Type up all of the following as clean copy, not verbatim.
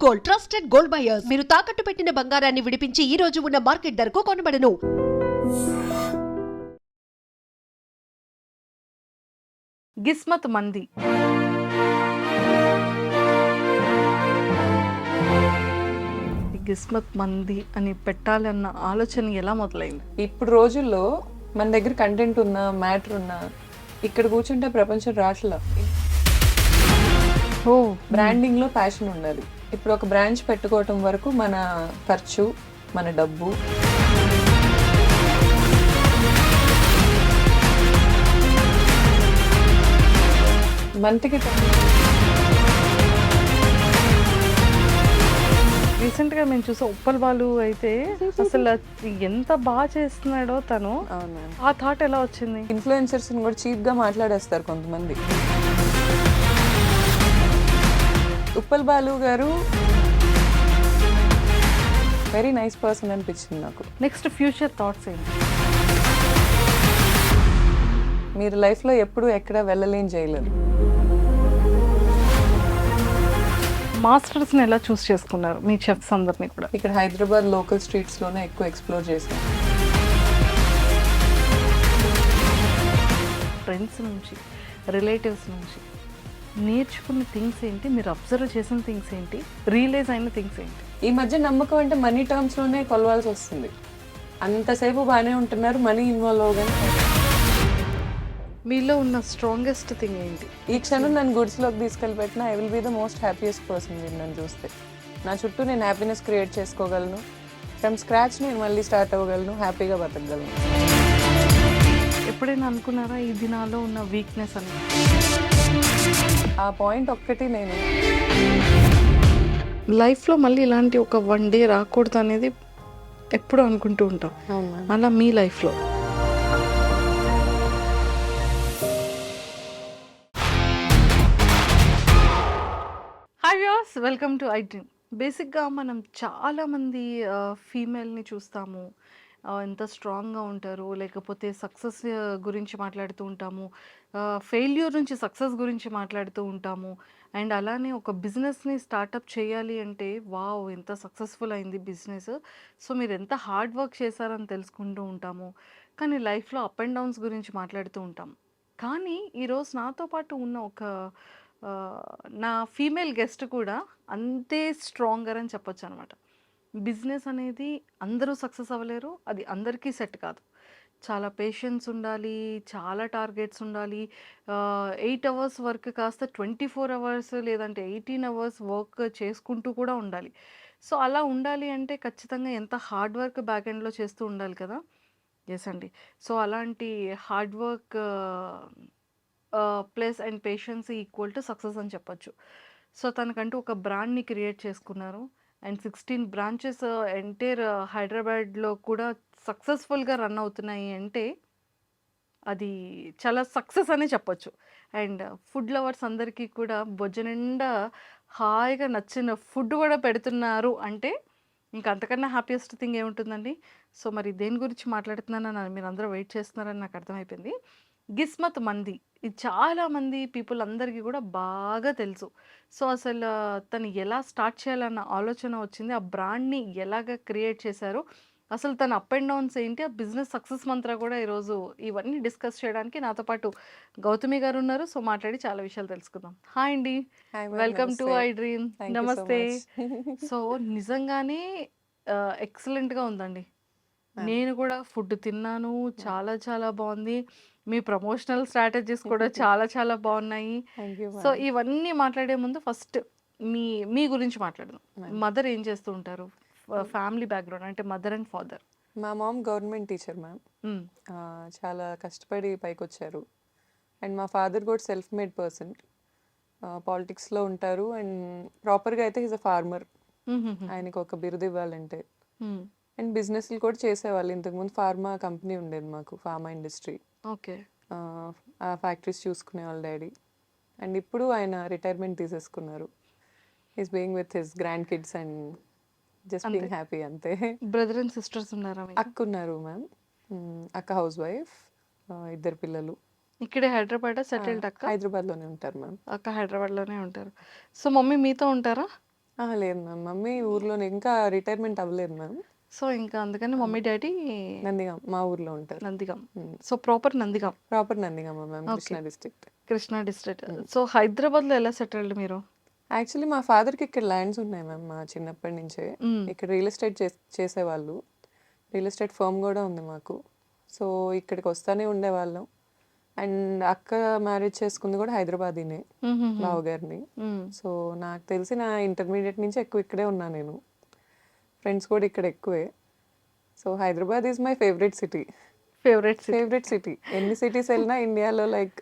Gold, trusted gold buyers. మీరు తాకట్టు పెట్టిన బంగారాన్ని విడిపించి ఈ రోజు ఉన్న మార్కెట్ ధరకు కొనబడను. గిస్మత్ మంది గిస్మత్ మంది అని పెట్టాలన్న ఆలోచన ఎలా మొదలైంది? ఇప్పుడు రోజుల్లో మన దగ్గర కంటెంట్ ఉన్నా మ్యాటర్ ఉన్నా ఇక్కడ కూర్చుంటే ప్రపంచం రాట్లా. ఓ బ్రాండింగ్ లో ప్యాషన్ ఉండాలి. ఇప్పుడు ఒక బ్రాంచ్ పెట్టుకోవటం వరకు మన ఖర్చు, మన డబ్బు, మంత్కి రీసెంట్ గా మేము చూసే ఉప్పల్ బాలు అయితే అసలు ఎంత బాగా చేస్తున్నాడో తను. అవును. ఆ థాట్ ఎలా వచ్చింది? ఇన్ఫ్లుయెన్సర్స్ కూడా చీప్ గా మాట్లాడేస్తారు కొంతమంది. ఉప్పల్ బాలు గారు వెరీ నైస్ పర్సన్ అనిపించింది నాకు. నెక్స్ట్ ఫ్యూచర్ థాట్స్ ఏంటి? మీరు లైఫ్లో ఎప్పుడు ఎక్కడ వెళ్ళలేని చేయలేరు. మాస్టర్స్ని ఎలా చూస్ చేసుకున్నారు మీ చెఫ్స్ అందరినీ కూడా? ఇక్కడ హైదరాబాద్ లోకల్ స్ట్రీట్స్లోనే ఎక్కువ ఎక్స్ప్లోర్ చేశాను. ఫ్రెండ్స్ నుంచి, రిలేటివ్స్ నుంచి నేర్చుకున్న థింగ్స్ ఏంటి? మీరు అబ్జర్వ్ చేసిన థింగ్స్ ఏంటి? రియలైజ్ అయిన థింగ్స్ ఏంటి? ఈ మధ్య నమ్మకం అంటే మనీ టర్మ్స్లోనే కొలవాల్సి వస్తుంది. అంతసేపు బాగానే ఉంటున్నారు, మనీ ఇన్వాల్వ్ అవగానే మీలో ఉన్న స్ట్రాంగెస్ట్ థింగ్ ఏంటి? ఈ క్షణం నన్ను గుడ్స్లోకి తీసుకెళ్ళి పెట్టినా I will be the most happiest person. మీరు నన్ను చూస్తే నా చుట్టూ నేను హ్యాపీనెస్ క్రియేట్ చేసుకోగలను. ఫ్రమ్ స్క్రాచ్ నేను మళ్ళీ స్టార్ట్ అవ్వగలను, హ్యాపీగా బతకగలను. ఎప్పుడైనా అనుకున్నారా ఇది నాలో ఉన్న వీక్నెస్ అని? ఆ పాయింట్ ఒక్కటి నేను లైఫ్లో మళ్ళీ ఇలాంటి ఒక వన్ డే రాకూడదు అనేది ఎప్పుడు అనుకుంటూ ఉంటాం. అలా మీ లైఫ్లో hi viewers, welcome to I dream. బేసిక్గా మనం చాలామంది ఫీమేల్ని చూస్తాము, ఎంత స్ట్రాంగ్గా ఉంటారు, లేకపోతే సక్సెస్ గురించి మాట్లాడుతూ ఉంటాము, ఫెయిల్యూర్ నుంచి సక్సెస్ గురించి మాట్లాడుతూ ఉంటాము. అండ్ అలానే ఒక బిజినెస్ని స్టార్టప్ చేయాలి అంటే వావ్ ఎంత సక్సెస్ఫుల్ అయింది బిజినెస్, సో మీరు ఎంత హార్డ్ వర్క్ చేశారని తెలుసుకుంటూ ఉంటాము. కానీ లైఫ్లో అప్ అండ్ డౌన్స్ గురించి మాట్లాడుతూ ఉంటాం. కానీ ఈరోజు నాతో పాటు ఉన్న ఒక నా ఫీమేల్ గెస్ట్ కూడా అంతే స్ట్రాంగర్ అని చెప్పొచ్చు అనమాట. బిజినెస్ అనేది అందరూ సక్సెస్ అవ్వలేరు, అది అందరికీ సెట్ కాదు. చాలా పేషెన్స్ ఉండాలి, చాలా టార్గెట్స్ ఉండాలి. 8 అవర్స్ వర్క్ కాస్త 24 అవర్స్ లేదంటే 18 అవర్స్ వర్క్ చేసుకుంటూ కూడా ఉండాలి. సో అలా ఉండాలి అంటే ఖచ్చితంగా ఎంత హార్డ్ వర్క్ బ్యాక్ ఎండ్లో చేస్తూ ఉండాలి కదా. ఎస్ అండి. సో అలాంటి hard work plus and patience equal to success అని చెప్పొచ్చు. సో తనకంటూ ఒక బ్రాండ్ని క్రియేట్ చేసుకున్నారు. అండ్ 16 బ్రాంచెస్ ఎంటైర్ హైదరాబాద్లో కూడా సక్సెస్ఫుల్గా రన్ అవుతున్నాయి అంటే అది చాలా సక్సెస్ అనే చెప్పొచ్చు. అండ్ ఫుడ్ లవర్స్ అందరికీ కూడా బొజ్జ నిండా హాయిగా నచ్చిన ఫుడ్ కూడా పెడుతున్నారు అంటే ఇంకా అంతకన్నా హ్యాపీయెస్ట్ థింగ్ ఏముంటుందండి. సో మరి దేని గురించి మాట్లాడుతున్నానని మీరు అందరూ వెయిట్ చేస్తున్నారని నాకు అర్థమైపోయింది. గిస్మత్ మంది, ఇది చాలామంది పీపుల్ అందరికీ కూడా బాగా తెలుసు. సో అసలు తను ఎలా స్టార్ట్ చేయాలన్న ఆలోచన వచ్చింది, ఆ బ్రాండ్ని ఎలాగ క్రియేట్ చేశారు, అసలు తన అప్ అండ్ డౌన్స్ ఏంటి, ఆ బిజినెస్ సక్సెస్ మంత్ర కూడా ఈరోజు ఇవన్నీ డిస్కస్ చేయడానికి నాతో పాటు గౌతమి గారు ఉన్నారు. సో మాట్లాడి చాలా విషయాలు తెలుసుకుందాం. హాయ్ అండి, వెల్కమ్ టు ఐ డ్రీమ్. నమస్తే. సో నిజంగానే ఎక్సలెంట్గా ఉందండి. నేను కూడా ఫుడ్ తిన్నాను, చాలా చాలా బాగుంది. మీ ప్రమోషనల్ స్ట్రాటజీస్ కూడా చాలా చాలా బాగున్నాయి. సో ఇవన్నీ మాట్లాడే ముందు ఫస్ట్ మీ మీ గురించి మాట్లాడదాం. మదర్ ఏం చేస్తూ ఉంటారు, ఫ్యామిలీ బ్యాక్గ్రౌండ్ అంటే మదర్ అండ్ ఫాదర్? మా మామ్ గవర్నమెంట్ టీచర్ మ్యామ్. చాలా కష్టపడి పైకి వచ్చారు. అండ్ మా ఫాదర్ కూడా సెల్ఫ్ మేడ్ పర్సన్, పాలిటిక్స్లో ఉంటారు. అండ్ ప్రాపర్గా అయితే ఈజ్ అ ఫార్మర్. ఆయనకు ఒక బిరుదు ఇవ్వాలంటే. అండ్ బిజినెస్లు కూడా చేసేవాళ్ళు. ఇంతకుముందు ఫార్మా కంపెనీ ఉండేది మాకు, ఫార్మా ఇండస్ట్రీ. ఓకే. ఆ ఫ్యాక్టరీస్ చూసుకునేవాళ్ళు డాడీ. అండ్ ఇప్పుడు ఆయన రిటైర్మెంట్ తీసేసుకున్నారు. Is being with his grand kids and just being happy అంతే. బ్రదర్ అండ్ సిస్టర్స్ ఉన్నారా? అక్క ఉన్నారు మ్యామ్. అక్క హౌస్ వైఫ్, 2 పిల్లలు. ఇక్కడే హైదరాబాద్ సెటిల్డ్? అక్క హైదరాబాద్లోనే ఉంటారు మ్యామ్. అక్క హైదరాబాద్లోనే ఉంటారు. సో మమ్మీ మీతో ఉంటారా? లేదు మ్యామ్. మమ్మీ ఊర్లోనే ఇంకా రిటైర్మెంట్ అవ్వలేదు మ్యామ్. సో ఇంకా అందుకని మమ్మీ డాడీ నందిగాం మా ఊర్లో ఉంటారు. Nandigam. So proper Nandigam, proper Nandigama ma'am, okay, Krishna district. Krishna district. So హైదరాబాద్లో ఎలా సెటిల్డ్ మీరు? యాక్చువల్లీ మా ఫాదర్కి ఇక్కడ ల్యాండ్స్ ఉన్నాయి మ్యామ్. మా చిన్నప్పటి నుంచే మ్మ్. ఇక్కడ రియల్ ఎస్టేట్ చేసేవాళ్ళు. రియల్ ఎస్టేట్ ఫర్మ్ కూడా ఉంది మాకు. సో ఇక్కడికి వస్తానే ఉండేవాళ్ళం. అండ్ అక్క మ్యారేజ్ చేసుకుంది కూడా హైదరాబాదీనే, బావగారిని. సో నాకు తెలిసి నా ఇంటర్మీడియట్ నుంచి ఎక్కువ ఇక్కడే ఉన్నా నేను. ఫ్రెండ్స్ కూడా ఇక్కడ ఎక్కువే. So Hyderabad is my favourite city. Favourite city. ఎన్ని సిటీస్ వెళ్ళినా ఇండియాలో లైక్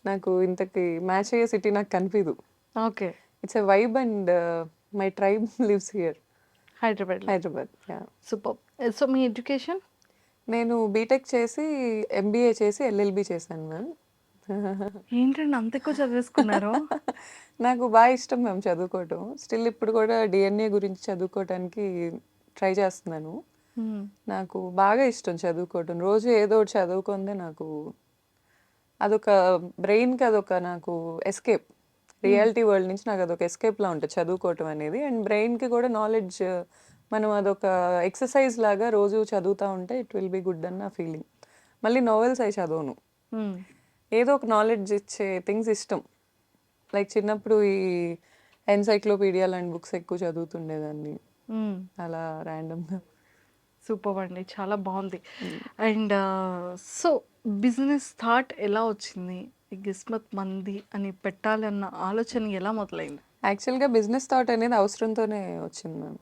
నాకు ఇంతకి మ్యాచ్ అయ్యే సిటీ నాకు కనిపించదు. Okay, it's a vibe and my tribe lives here. Hyderabad. Yeah. Super. So me education? నేను బీటెక్ చేసి ఎంబీఏ చేసి ఎల్ఎల్బి చేశాను మ్యామ్. ఏంటండి అంత ఎక్కువ చదివేసుకున్నారు? నాకు బాగా ఇష్టం మ్యామ్ చదువుకోవటం. స్టిల్ ఇప్పుడు కూడా డిఎన్ఏ గురించి చదువుకోవటానికి ట్రై చేస్తున్నాను. నాకు బాగా ఇష్టం చదువుకోవటం. రోజు ఏదో ఒకటి చదువుకుందే నాకు అదొక బ్రెయిన్కి అదొక నాకు ఎస్కేప్. రియాలిటీ వరల్డ్ నుంచి నాకు అదొక ఎస్కేప్లా ఉంటుంది చదువుకోవటం అనేది. అండ్ బ్రెయిన్కి కూడా నాలెడ్జ్, మనం అదొక ఎక్సర్సైజ్ లాగా రోజు చదువుతూ ఉంటే ఇట్ విల్ బి గుడ్ అన్న ఫీలింగ్. మళ్ళీ నావెల్స్ అయి చదవను, ఏదో ఒక నాలెడ్జ్ ఇచ్చే థింగ్స్ ఇష్టం. లైక్ చిన్నప్పుడు ఈ ఎన్సైక్లోపీడియా లాంటి బుక్స్ ఎక్కువ చదువుతుండేదాన్ని అలా ర్యాండమ్గా. సూపర్ అండి, చాలా బాగుంది. అండ్ సో బిజినెస్ థాట్ ఎలా వచ్చింది? ఈ కిస్మత్ మంది అని పెట్టాలన్న ఆలోచన ఎలా మొదలైంది? యాక్చువల్గా బిజినెస్ థాట్ అనేది అవసరంతోనే వచ్చింది మ్యామ్.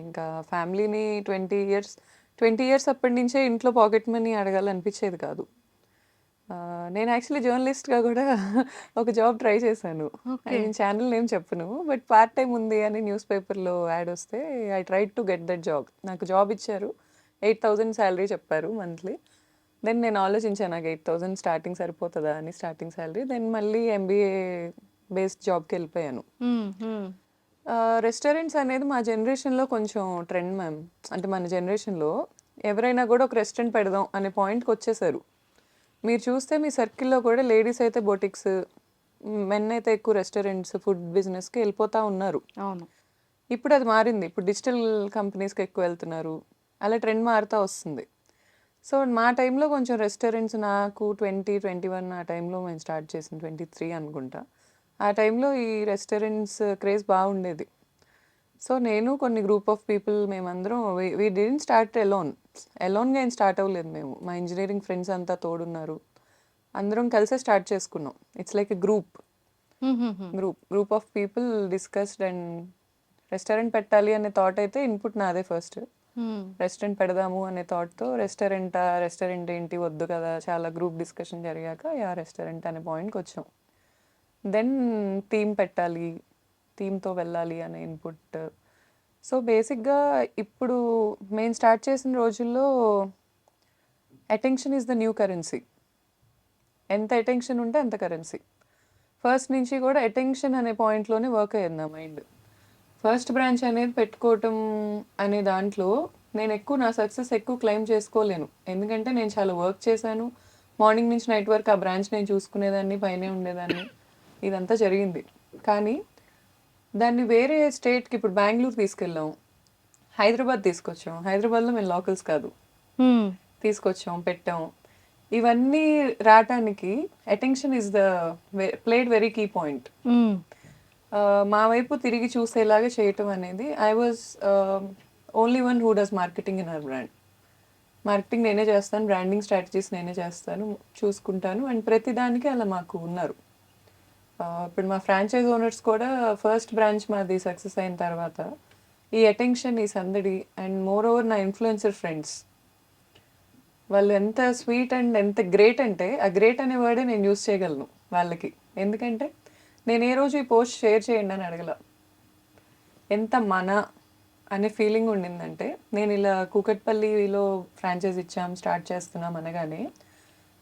ఇంకా ఫ్యామిలీని 20 ఇయర్స్ అప్పటి నుంచే ఇంట్లో పాకెట్ మనీ అడగాలనిపించేది కాదు. నేను యాక్చువల్లీ జర్నలిస్ట్గా కూడా ఒక జాబ్ ట్రై చేశాను. నేను ఛానల్ నేమ్ చెప్పను, బట్ పార్ట్ టైం ఉంది అని న్యూస్ పేపర్లో యాడ్ వస్తే I try to get that job. నాకు జాబ్ ఇచ్చారు, 8,000 శాలరీ చెప్పారు మంత్లీ. దెన్ నేను ఆలోచించాను నాకు 8,000 స్టార్టింగ్ సరిపోతుందా అని, స్టార్టింగ్ శాలరీ. దెన్ మళ్ళీ ఎంబీఏ బేస్డ్ జాబ్కి వెళ్ళిపోయాను. రెస్టారెంట్స్ అనేది మా జనరేషన్లో కొంచెం ట్రెండ్ మ్యామ్. అంటే మన జనరేషన్లో ఎవరైనా కూడా ఒక రెస్టారెంట్ పెడదాం అనే పాయింట్కి వచ్చేసారు. మీరు చూస్తే మీ సర్కిల్లో కూడా లేడీస్ అయితే బొటిక్స్, మెన్ అయితే ఎక్కువ రెస్టారెంట్స్, ఫుడ్ బిజినెస్కి వెళ్ళిపోతూ ఉన్నారు. అవును, ఇప్పుడు అది మారింది. ఇప్పుడు డిజిటల్ కంపెనీస్కి ఎక్కువ వెళ్తున్నారు. అలా ట్రెండ్ మారుతూ వస్తుంది. సో మా టైంలో కొంచెం రెస్టారెంట్స్, నాకు 2021 ఆ టైంలో మేము స్టార్ట్ చేసింది, 23 అనుకుంటా. ఆ టైంలో ఈ రెస్టారెంట్స్ క్రేజ్ బాగుండేది. సో నేను కొన్ని గ్రూప్ ఆఫ్ పీపుల్ మేమందరం వీ డిడెంట్ స్టార్ట్ ఎలోన్గా ఏం స్టార్ట్ అవ్వలేదు మేము. మా ఇంజనీరింగ్ ఫ్రెండ్స్ అంతా తోడున్నారు, అందరం కలిసే స్టార్ట్ చేసుకున్నాం. It's like a group of people discussed and restaurant పెట్టాలి అనే థాట్ అయితే ఇన్పుట్ నాదే ఫస్ట్. రెస్టారెంట్ పెడదాము అనే థాట్తో రెస్టారెంట్ ఏంటి వద్దు కదా, చాలా గ్రూప్ డిస్కషన్ జరిగాక రెస్టారెంట్ అనే పాయింట్కి వచ్చాం. దెన్ థీమ్ పెట్టాలి, థీమ్తో వెళ్ళాలి అనే ఇన్పుట్. సో బేసిక్గా ఇప్పుడు మేము స్టార్ట్ చేసిన రోజుల్లో attention is the new currency. ఎంత అటెన్షన్ ఉంటే అంత కరెన్సీ. ఫస్ట్ నుంచి కూడా అటెన్షన్ అనే పాయింట్లోనే వర్క్ అయ్యింది నా మైండ్. ఫస్ట్ బ్రాంచ్ అనేది పెట్టుకోవటం అనే దాంట్లో నేను నా సక్సెస్ ఎక్కువ క్లెయిమ్ చేసుకోలేను. ఎందుకంటే నేను చాలా వర్క్ చేశాను. మార్నింగ్ నుంచి నైట్ వరకు ఆ బ్రాంచ్ నేను చూసుకునేదాన్ని, పైనే ఉండేదాన్ని, ఇదంతా జరిగింది. కానీ దాన్ని వేరే స్టేట్కి, ఇప్పుడు బెంగళూరు తీసుకెళ్ళాం, హైదరాబాద్ తీసుకొచ్చాం. హైదరాబాద్లో మేము లోకల్స్ కాదు, తీసుకొచ్చాం, పెట్టాం. ఇవన్నీ రావటానికి attention is the played very key point. మా వైపు తిరిగి చూసేలాగా చేయటం అనేది. I was only one who does marketing in our brand. Marketing నేనే చేస్తాను, బ్రాండింగ్ స్ట్రాటజీస్ నేనే చేస్తాను, చూసుకుంటాను. అండ్ ప్రతిదానికి అలా మాకు ఉన్నారు. ఇప్పుడు మా ఫ్రాంచైజ్ ఓనర్స్ కూడా ఫస్ట్ బ్రాంచ్ మాది సక్సెస్ అయిన తర్వాత ఈ అటెన్షన్, ఈ సందడి, అండ్ మోర్ ఓవర్ నా ఇన్ఫ్లుయెన్సర్ ఫ్రెండ్స్ వాళ్ళు ఎంత స్వీట్ అండ్ ఎంత గ్రేట్ అంటే, ఆ గ్రేట్ అనే వర్డే నేను యూస్ చేయగలను వాళ్ళకి. ఎందుకంటే నేను ఏ రోజు ఈ పోస్ట్ షేర్ చేయండి అని అడగల. ఎంత మన అనే ఫీలింగ్ ఉండిందంటే, నేను ఇలా కూకట్పల్లిలో ఫ్రాంచైజ్ ఇచ్చాం, స్టార్ట్ చేస్తున్నాం అనగానే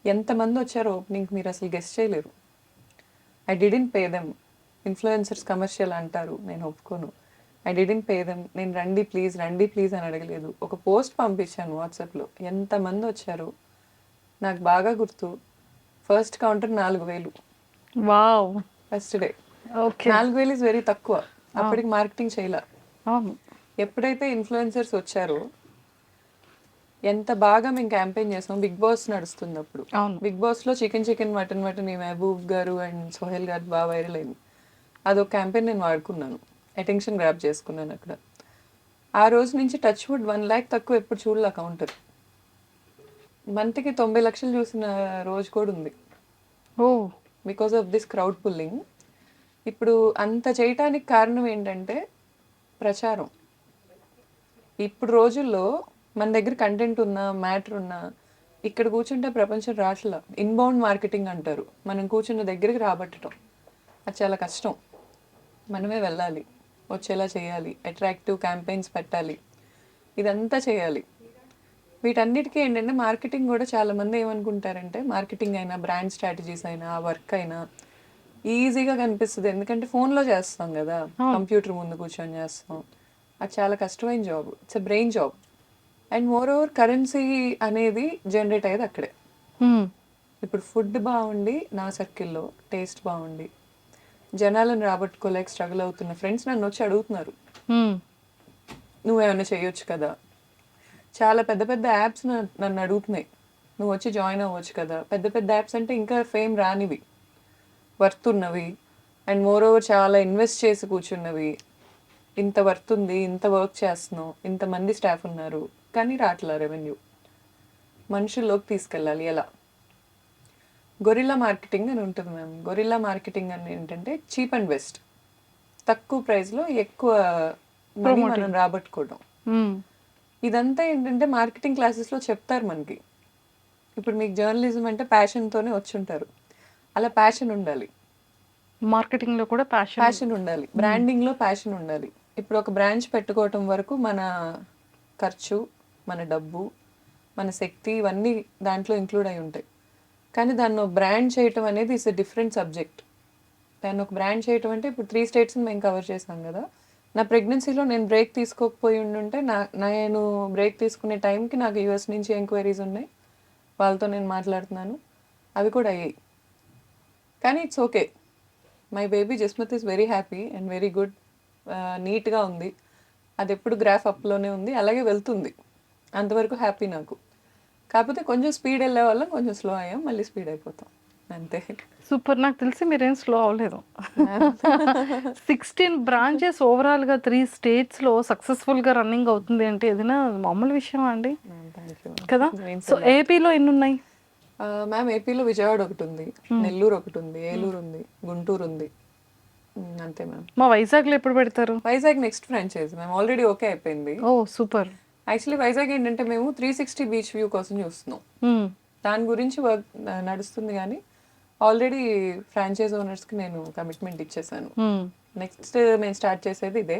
ఎంతమంది వచ్చారో ఓపెనింగ్ మీరు అసలు గెస్ట్ చేయలేరు. I didn't pay them. Influencers commercial అంటారు, నేను ఒప్పుకోను. I didn't pay them. నేను రండి ప్లీజ్ అని అడగలేదు. ఒక పోస్ట్ పంపించాను వాట్సాప్లో, ఎంతమంది వచ్చారు నాకు బాగా గుర్తు. First counter 4,000. Wow, first day okay. 4,000 is very తక్కువ. అప్పటికి మార్కెటింగ్ చేయలే. అవును. ఎప్పుడైతే ఇన్ఫ్లుయెన్సర్స్ వచ్చారో ఎంత బాగా మేము క్యాంపెయిన్ చేసాం. బిగ్ బాస్ నడుస్తుంది అప్పుడు. అవును. బిగ్ బాస్లో చికెన్ మటన్ ఈ మహబూబ్ గారు అండ్ సోహెల్ గారు బాగా వైరల్ అయింది. అదొక క్యాంపెయిన్ నేను వాడుకున్నాను, అటెన్షన్ గ్రాప్ చేసుకున్నాను అక్కడ. ఆ రోజు నుంచి టచ్ వుడ్ 1 lakh తక్కువ ఎప్పుడు చూడలే కౌంటర్. మంత్కి 90 లక్షలు చూసిన రోజు కూడా ఉంది oh because of this crowd pulling. ఇప్పుడు అంత చేయటానికి కారణం ఏంటంటే ప్రచారం. ఇప్పుడు రోజుల్లో మన దగ్గర కంటెంట్ ఉన్నా మ్యాటర్ ఉన్నా ఇక్కడ కూర్చుంటే ప్రపంచం రాట్లా. ఇన్బౌండ్ మార్కెటింగ్ అంటారు, మనం కూర్చున్న దగ్గరికి రాబట్టడం. అది చాలా కష్టం. మనమే వెళ్ళాలి, వచ్చేలా చేయాలి, అట్రాక్టివ్ క్యాంపెయిన్స్ పెట్టాలి, ఇదంతా చేయాలి. వీటన్నిటికీ ఏంటంటే మార్కెటింగ్ కూడా చాలామంది ఏమనుకుంటారంటే మార్కెటింగ్ అయినా బ్రాండ్ స్ట్రాటజీస్ అయినా ఆ వర్క్ అయినా ఈజీగా కనిపిస్తుంది, ఎందుకంటే ఫోన్లో చేస్తాం కదా, కంప్యూటర్ ముందు కూర్చొని చేస్తాం. అది చాలా కష్టమైన job, it's a brain job. And more over currency అనేది జనరేట్ అయ్యేది అక్కడే. ఇప్పుడు ఫుడ్ బాగుండి నా సర్కిల్లో టేస్ట్ బాగుండి జనాలను రాబట్టుకోలేక స్ట్రగుల్ అవుతున్న ఫ్రెండ్స్ నన్ను వచ్చి అడుగుతున్నారు, నువ్వేమైనా చేయొచ్చు కదా. చాలా పెద్ద పెద్ద యాప్స్ నన్ను అడుగుతున్నాయి, నువ్వు వచ్చి జాయిన్ అవ్వచ్చు కదా. పెద్ద పెద్ద యాప్స్ అంటే ఇంకా ఫేమ్ రానివి, వర్త్ ఉన్నవి, అండ్ మోర్ ఓవర్ చాలా ఇన్వెస్ట్ చేసి కూర్చున్నవి. ఇంత వర్త్ ఉంది, ఇంత వర్క్ చేస్తున్నావు, ఇంతమంది స్టాఫ్ ఉన్నారు, కానీ రాట్లా రెవెన్యూ. మనుషుల్లోకి తీసుకెళ్ళాలి ఎలా? గొరిల్లా మార్కెటింగ్ అని ఉంటుంది మ్యామ్. గొరిల్లా మార్కెటింగ్ అని ఏంటంటే చీప్ అండ్ బెస్ట్, తక్కువ ప్రైస్లో ఎక్కువ మనీ మనం రాబట్టుకోవడం. ఇదంతా ఏంటంటే మార్కెటింగ్ క్లాసెస్లో చెప్తారు మనకి. ఇప్పుడు మీకు జర్నలిజం అంటే ప్యాషన్తోనే వచ్చి ఉంటారు, అలా ప్యాషన్ ఉండాలి. మార్కెటింగ్లో కూడా ప్యాషన్ ఉండాలి, బ్రాండింగ్లో ప్యాషన్ ఉండాలి. ఇప్పుడు ఒక బ్రాంచ్ పెట్టుకోవటం వరకు మన ఖర్చు, మన డబ్బు, మన శక్తి ఇవన్నీ దాంట్లో ఇంక్లూడ్ అయి ఉంటాయి. కానీ దాన్ని ఒక బ్రాండ్ చేయటం అనేది ఇట్స్ ఎ డిఫరెంట్ సబ్జెక్ట్. దాన్ని ఒక బ్రాండ్ చేయటం అంటే ఇప్పుడు 3 స్టేట్స్ని మేము కవర్ చేసాం కదా. నా ప్రెగ్నెన్సీలో నేను బ్రేక్ తీసుకోకపోయి ఉండుంటే నేను బ్రేక్ తీసుకునే టైంకి నాకు యూఎస్ నుంచి ఎంక్వైరీస్ ఉన్నాయి, వాళ్ళతో నేను మాట్లాడుతున్నాను, అవి కూడా అయ్యాయి. కానీ it's okay, my baby Jasmat is very happy and very good, నీట్గా ఉంది. అది ఎప్పుడు గ్రాఫ్ అప్లోనే ఉంది, అలాగే వెళ్తుంది, అంతవరకు హ్యాపీ నాకు. కాకపోతే కొంచెం స్పీడ్ వెళ్ళే వాళ్ళం, కొంచెం స్లో అయ్యాం, మళ్ళీ స్పీడ్ అయిపోతాం అంతే. సూపర్. నాకు తెలిసి మీరేం స్లో అవ్వలేదు. 16 బ్రాంచెస్ ఓవరాల్గా 3 స్టేట్స్లో సక్సెస్ఫుల్గా రన్నింగ్ అవుతుంది అంటే ఏదైనా మామూలు విషయమా అండి? థ్యాంక్ యూ కదా. సో ఏపీలో ఎన్ని ఉన్నాయి మ్యామ్? ఏపీలో విజయవాడ ఒకటి ఉంది, నెల్లూరు ఒకటి ఉంది, ఏలూరు ఉంది, గుంటూరు ఉంది, అంతే మ్యామ్. మా వైజాగ్లో ఎప్పుడు పెడతారు? Vizag next franchise ma'am, already okay అయిపోయింది. ఓ సూపర్. యాక్చువల్లీ వైజాగ్ ఏంటంటే మేము 360 బీచ్ వ్యూ కోసం చూస్తున్నాం, దాని గురించి వర్క్ నడుస్తుంది. కానీ ఆల్రెడీ ఫ్రాంచైజ్ ఓనర్స్కి నేను కమిట్మెంట్ ఇచ్చేసాను. నెక్స్ట్ మేము స్టార్ట్ చేసేది ఇదే.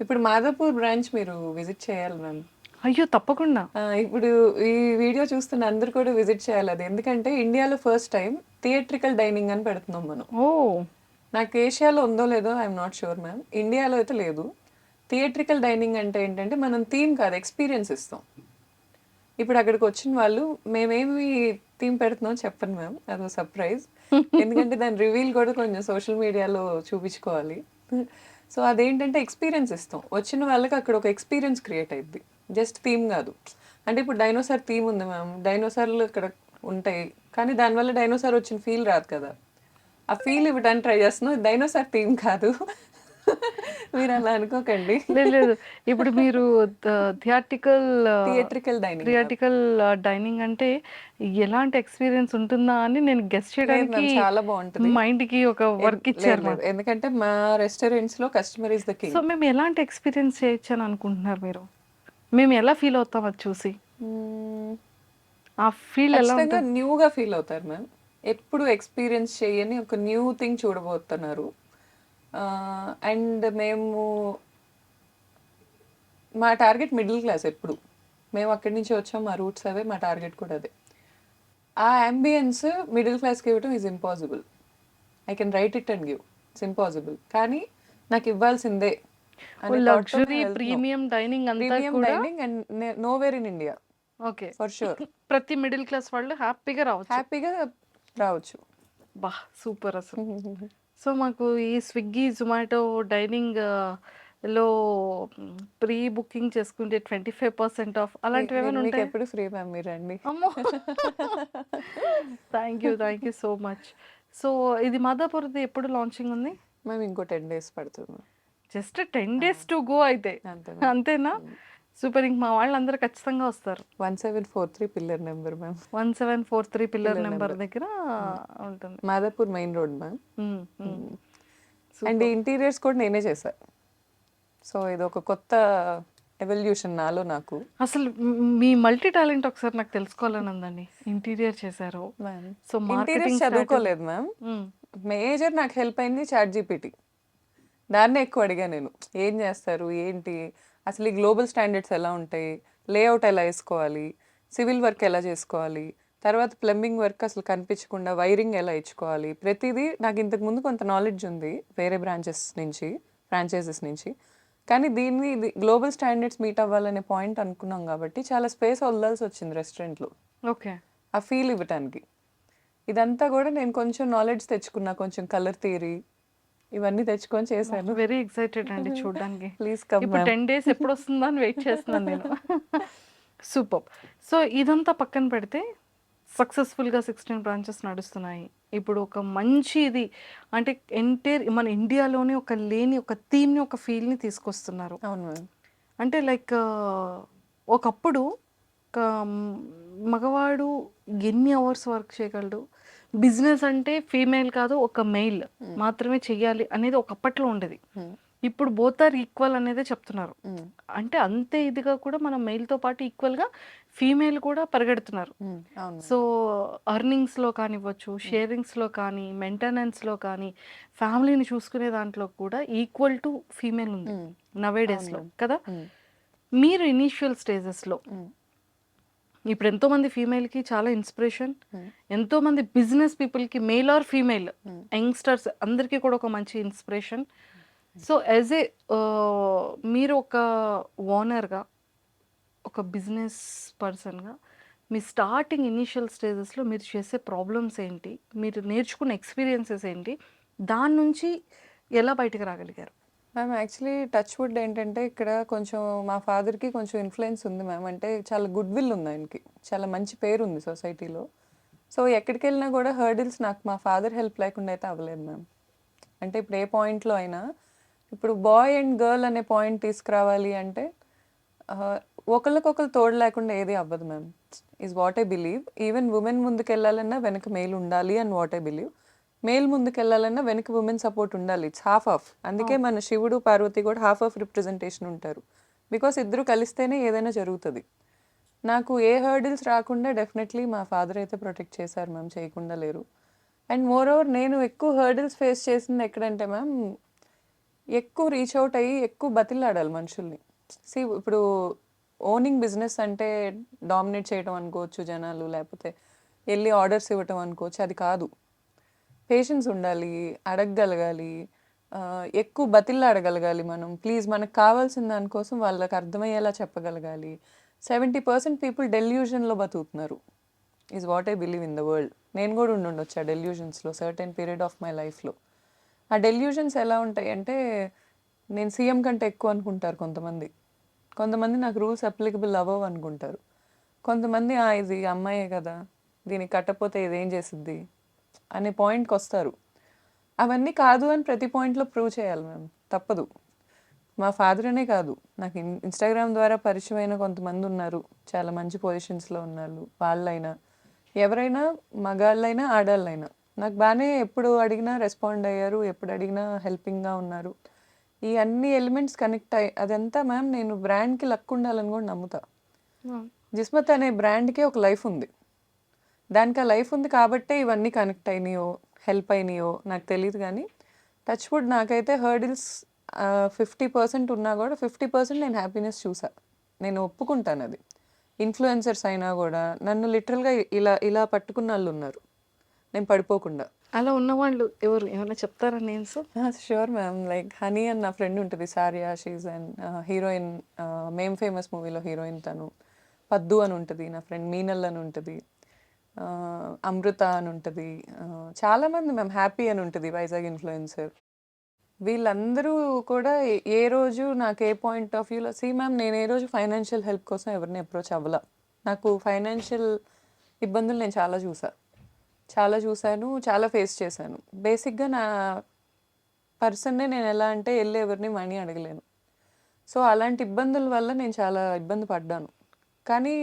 ఇప్పుడు మాదాపూర్ బ్రాంచ్ మీరు విజిట్ చేయాలి మ్యామ్. అయ్యో తప్పకుండా. ఇప్పుడు ఈ వీడియో చూస్తున్న అందరు కూడా విజిట్ చేయాలి అది, ఎందుకంటే ఇండియాలో ఫస్ట్ టైం థియేట్రికల్ డైనింగ్ అని పెడుతున్నాం మనం. ఓ నాకు ఏషియాలో ఉందో లేదో ఐఎమ్ నాట్ షూర్ మ్యామ్, ఇండియాలో అయితే లేదు. థియేట్రికల్ డైనింగ్ అంటే ఏంటంటే మనం థీమ్ కాదు, ఎక్స్పీరియన్స్ ఇస్తాం. ఇప్పుడు అక్కడికి వచ్చిన వాళ్ళు మేమేమి థీమ్ పెడుతున్నాం చెప్పను మ్యామ్, అదో సర్ప్రైజ్. ఎందుకంటే దాని రివీల్ కూడా కొంచెం సోషల్ మీడియాలో చూపించుకోవాలి. సో అదేంటంటే ఎక్స్పీరియన్స్ ఇస్తాం, వచ్చిన వాళ్ళకి అక్కడ ఒక ఎక్స్పీరియన్స్ క్రియేట్ అయ్యిద్ది, జస్ట్ థీమ్ కాదు. అంటే ఇప్పుడు డైనోసార్ థీమ్ ఉంది మ్యామ్, డైనోసార్లు ఇక్కడ ఉంటాయి, కానీ దానివల్ల డైనోసార్ వచ్చిన ఫీల్ రాదు కదా. ఆ ఫీల్ ఇవ్వడానికి ట్రై చేస్తున్నాం, డైనోసార్ థీమ్ కాదు, మీరు అలా అనుకోకండి. లేదు. ఇప్పుడు మీరు థియేట్రికల్ డైనింగ్ అంటే ఎలాంటి ఎక్స్పీరియన్స్ ఉంటుందా అని నేను గెస్ చేయడానికి చాలా బాగుంటుంది. మైండ్కి ఒక వర్క్ ఇచ్చారు. ఎందుకంటే మా రెస్టారెంట్స్ లో customer is the king. So మేము ఎలాంటి ఎక్స్పీరియన్స్ చేయొచ్చు అని అనుకుంటున్నారు మీరు? మేము ఎలా ఫీల్ అవుతాం అది చూసి? ఆ ఫీల్ ఎలా ఉంటుంది? న్యూగా ఫీల్ అవుతారు మ్యామ్. ఎప్పుడు ఎక్స్పీరియన్స్ చేయని ఒక న్యూ థింగ్ చూడబోతున్నారు. అండ్ మా టార్గెట్ మిడిల్ క్లాస్. ఎప్పుడు మేము అక్కడి నుంచి వచ్చాం, మా రూట్స్ అవే, మా టార్గెట్ కూడా అదే. ఆ అంబియన్స్ మిడిల్ క్లాస్కి ఇవ్వడం is impossible. I can write it and give, it's impossible. కానీ నాకు ఇవ్వాల్సిందే. లగ్జరీ ప్రీమియం డైనింగ్ అంతా కూడా and nowhere in India. Okay, for sure. ప్రతి మిడిల్ క్లాస్ వాళ్ళు హ్యాపీగా రావచ్చు. బా సూపర్ అసలు. సో, మాకు ఈ స్విగ్గీ, జొమాటో డైనింగ్ లో ప్రీ బుకింగ్ చేసుకుంటే 25% ఆఫ్ అలాంటివేమైనా మీకు ఉంటాయా? ఎప్పుడు ఫ్రీ మ్యామ్, మీరు రండి. అమ్మో! Thank you so much. So, ఇది మాదాపూర్‌ది ఎప్పుడు లాంచింగ్ ఉంది? మ్యామ్ ఇంకో 10 డేస్ పడుతుంది ma'am. Just 10 days to go అయితే. అంతే మ్యామ్. అంతేనా? సూపర్. ఇంక మా వాళ్ళందరూ ఖచ్చితంగా వస్తారు. 1743 pillar number ma'am. 1743 pillar pillar number number. దగ్గర ఉంటుంది. Madhapur main road ma'am. హ్మ్. హ్మ్. And super. ఇంటీరియర్స్ కూడా నేనే చేశా. సో ఇది ఒక కొత్త ఎవల్యూషన్ నాలో నాకు. అసలు మీ మల్టీ టాలెంట్ ఒకసారి నాకు తెలుసుకోవాలని ఉందండి. ఇంటీరియర్ చేశారు. Ma'am so, interiors marketing strategy. చదువుకోలేదు మ్యామ్. మేజర్ నాకు హెల్ప్ అయింది చాట్‌జీపీటీ. దాన్నే ఎక్కువ అడిగా నేను. ఏం చేస్తారు? ఏంటి? అసలు ఈ గ్లోబల్ స్టాండర్డ్స్ ఎలా ఉంటాయి? లేఅవుట్ ఎలా వేసుకోవాలి? సివిల్ వర్క్ ఎలా చేసుకోవాలి? తర్వాత ప్లంబింగ్ వర్క్ అసలు కనిపించకుండా వైరింగ్ ఎలా ఇచ్చుకోవాలి? ప్రతిదీ నాకు ఇంతకుముందు కొంత నాలెడ్జ్ ఉంది వేరే బ్రాంచెస్ నుంచి, ఫ్రాంచైజెస్ నుంచి. కానీ దీన్ని ఇది గ్లోబల్ స్టాండర్డ్స్ మీట్ అవ్వాలనే పాయింట్ అనుకున్నాం కాబట్టి చాలా స్పేస్ వదలాల్సి వచ్చింది రెస్టారెంట్లో ఓకే. ఆ ఫీల్ ఇవ్వటానికి. ఇదంతా కూడా నేను కొంచెం నాలెడ్జ్ తెచ్చుకున్నా, కొంచెం కలర్ థియరీ ఇవన్నీ తెచ్చుకొని చేశాను. వెరీ ఎక్సైటెడ్ అండి చూడడానికి. ప్లీజ్ కమ్ ఇప్పుడు మ్యామ్. 10 డేస్ ఎప్పుడు వస్తుందా అని వెయిట్ చేస్తున్నాను నేను. సూపర్. సో, ఇదంతా పక్కన పెడితే సక్సెస్ఫుల్గా 16 బ్రాంచెస్ నడుస్తున్నాయి. ఇప్పుడు ఒక మంచి ఇది అంటే మన ఇండియాలోనే ఒక లేని ఒక థీమ్ని, ఒక ఫీల్ని తీసుకొస్తున్నారు. అవును మ్యామ్. అంటే లైక్ ఒకప్పుడు ఒక మగవాడు ఎన్ని అవర్స్ వర్క్ చేయగలడు, బిజినెస్ అంటే ఫీమేల్ కాదు ఒక మెయిల్ మాత్రమే చెయ్యాలి అనేది ఒకప్పట్లో ఉండేది. ఇప్పుడు బోత్ ఆర్ ఈక్వల్ అనేదే చెప్తున్నారు. అంటే అంతే ఇదిగా కూడా మనం మెయిల్తో పాటు ఈక్వల్గా ఫీమేల్ కూడా పరిగెడుతున్నారు. అవును సో, అర్నింగ్స్లో కానివ్వచ్చు, షేరింగ్స్లో కానీ, మెయింటెనెన్స్లో కానీ, ఫ్యామిలీని చూసుకునే దాంట్లో కూడా ఈక్వల్ టు ఫీమేల్ ఉంది నవే డేస్లో కదా. మీరు ఇనీషియల్ స్టేజెస్లో ఇప్పుడు ఎంతోమంది ఫీమేల్కి చాలా ఇన్స్పిరేషన్, ఎంతోమంది బిజినెస్ పీపుల్కి మెయిల్ ఆర్ ఫీమేల్ యంగ్స్టర్స్ అందరికీ కూడా ఒక మంచి ఇన్స్పిరేషన్. సో యాజ్ ఏ మీరు ఒక ఓనర్గా, ఒక బిజినెస్ పర్సన్గా మీ స్టార్టింగ్ ఇనీషియల్ స్టేజెస్లో మీరు చేసే ప్రాబ్లమ్స్ ఏంటి, మీరు నేర్చుకున్న ఎక్స్పీరియన్సెస్ ఏంటి, దాని నుంచి ఎలా బయటకు రాగలిగారు? మ్యామ్ యాక్చువల్లీ టచ్ వుడ్ ఏంటంటే ఇక్కడ కొంచెం మా ఫాదర్కి కొంచెం ఇన్ఫ్లుయెన్స్ ఉంది మ్యామ్. అంటే చాలా గుడ్ విల్ ఉంది ఆయనకి, చాలా మంచి పేరు ఉంది సొసైటీలో. సో ఎక్కడికి వెళ్ళినా కూడా హర్డిల్స్ నాకు మా ఫాదర్ హెల్ప్ లేకుండా అయితే అవ్వలేదు మ్యామ్. అంటే ఇప్పుడు ఏ పాయింట్లో అయినా ఇప్పుడు బాయ్ అండ్ గర్ల్ అనే పాయింట్ తీసుకురావాలి అంటే ఒకరికొకరు తోడు లేకుండా ఏది అవ్వదు ma'am. Is what I believe. Even women ముందుకు వెళ్ళాలన్నా వెనక మేల్ ఉండాలి అని వాట్ ఐ బిలీవ్. మేల్ ముందుకు వెళ్ళాలన్నా వెనక ఉమెన్ సపోర్ట్ ఉండాలి. It's half of. అందుకే మన శివుడు పార్వతి కూడా హాఫ్ ఆఫ్ రిప్రజెంటేషన్ ఉంటారు. బికాస్ ఇద్దరు కలిస్తేనే ఏదైనా జరుగుతుంది. నాకు ఏ హర్డిల్స్ రాకుండా డెఫినెట్లీ మా ఫాదర్ అయితే ప్రొటెక్ట్ చేశారు మ్యామ్, చేయకుండా లేరు. అండ్ మోర్ ఓవర్ నేను ఎక్కువ హర్డిల్స్ ఫేస్ చేసింది ఎక్కడంటే మ్యామ్, ఎక్కువ రీచ్ అవుట్ అయ్యి ఎక్కువ బతిలాడాలి మనుషుల్ని. ఇప్పుడు ఓనింగ్ బిజినెస్ అంటే డామినేట్ చేయడం అనుకోవచ్చు జనాలు, లేకపోతే వెళ్ళి ఆర్డర్స్ ఇవ్వటం అనుకోవచ్చు. అది కాదు. పేషెన్స్ ఉండాలి, అడగగలగాలి, ఎక్కువ బతిలాడగలగాలి మనం. ప్లీజ్ మనకు కావాల్సిన దానికోసం వాళ్ళకి అర్థమయ్యేలా చెప్పగలగాలి. 70% పీపుల్ డెల్యూషన్లో బతుకుతున్నారు is what I believe in the world. నేను కూడా ఉండొచ్చు ఆ డెల్యూషన్స్లో సర్టెన్ పీరియడ్ ఆఫ్ మై లైఫ్లో. ఆ డెల్యూషన్స్ ఎలా ఉంటాయి అంటే నేను సీఎం కంటే ఎక్కువ అనుకుంటారు కొంతమంది. కొంతమంది నాకు రూల్స్ అప్లికబుల్ అవ్వవు అనుకుంటారు. కొంతమంది ఇది అమ్మాయే కదా, దీనికి కట్టకపోతే ఇదేం చేసిద్ది అనే పాయింట్కి వస్తారు. అవన్నీ కాదు అని ప్రతి పాయింట్లో ప్రూవ్ చేయాలి మ్యామ్, తప్పదు. మా ఫాదర్ అనే కాదు, నాకు ఇన్స్టాగ్రామ్ ద్వారా పరిచయమైన కొంతమంది ఉన్నారు, చాలా మంచి పొజిషన్స్లో ఉన్నారు. వాళ్ళైనా ఎవరైనా, మగాళ్ళైనా ఆడాళ్ళైనా నాకు బాగానే ఎప్పుడు అడిగినా రెస్పాండ్ అయ్యారు, ఎప్పుడు అడిగినా హెల్పింగ్గా ఉన్నారు. ఈ అన్ని ఎలిమెంట్స్ కనెక్ట్ అయ్యి అదంతా మ్యామ్ నేను బ్రాండ్కి లక్ ఉండాలని కూడా నమ్ముతా. జిస్మత్ అనే బ్రాండ్కి ఒక లైఫ్ ఉంది, దానికి ఆ లైఫ్ ఉంది కాబట్టే ఇవన్నీ కనెక్ట్ అయినాయో హెల్ప్ అయినాయో నాకు తెలియదు. కానీ టచ్ వుడ్ నాకైతే హర్డిల్స్ 50% ఉన్నా కూడా 50% నేను హ్యాపీనెస్ చూసా, నేను ఒప్పుకుంటాను అది. ఇన్ఫ్లుయెన్సర్స్ అయినా కూడా నన్ను లిటరల్గా ఇలా ఇలా పట్టుకున్న వాళ్ళు ఉన్నారు, నేను పడిపోకుండా. అలా ఉన్నవాళ్ళు ఎవరు, ఏమైనా చెప్తారా names? Sure ma'am. Like Honey అని నా ఫ్రెండ్ ఉంటుంది, సారియా, she's and heroine, ma'am famous మూవీలో హీరోయిన్ తను. పద్దు అని ఉంటుంది నా ఫ్రెండ్, మీనల్ అని ఉంటుంది. అమృత అని ఉంటుంది, చాలామంది మ్యామ్, హ్యాపీ అని ఉంటుంది వైజాగ్ ఇన్ఫ్లుయెన్సర్. వీళ్ళందరూ కూడా ఏ రోజు నాకు ఏ పాయింట్ ఆఫ్ వ్యూలో మ్యామ్, నేను ఏ రోజు ఫైనాన్షియల్ హెల్ప్ కోసం ఎవరిని అప్రోచ్ అవ్వాల. నాకు ఫైనాన్షియల్ ఇబ్బందులు నేను చాలా చూశాను, చాలా ఫేస్ చేశాను. బేసిక్గా నా పర్సన్నే నేను ఎలా అంటే వెళ్ళి ఎవరిని మనీ అడగలేను. సో అలాంటి ఇబ్బందుల వల్ల నేను చాలా ఇబ్బంది పడ్డాను. కానీ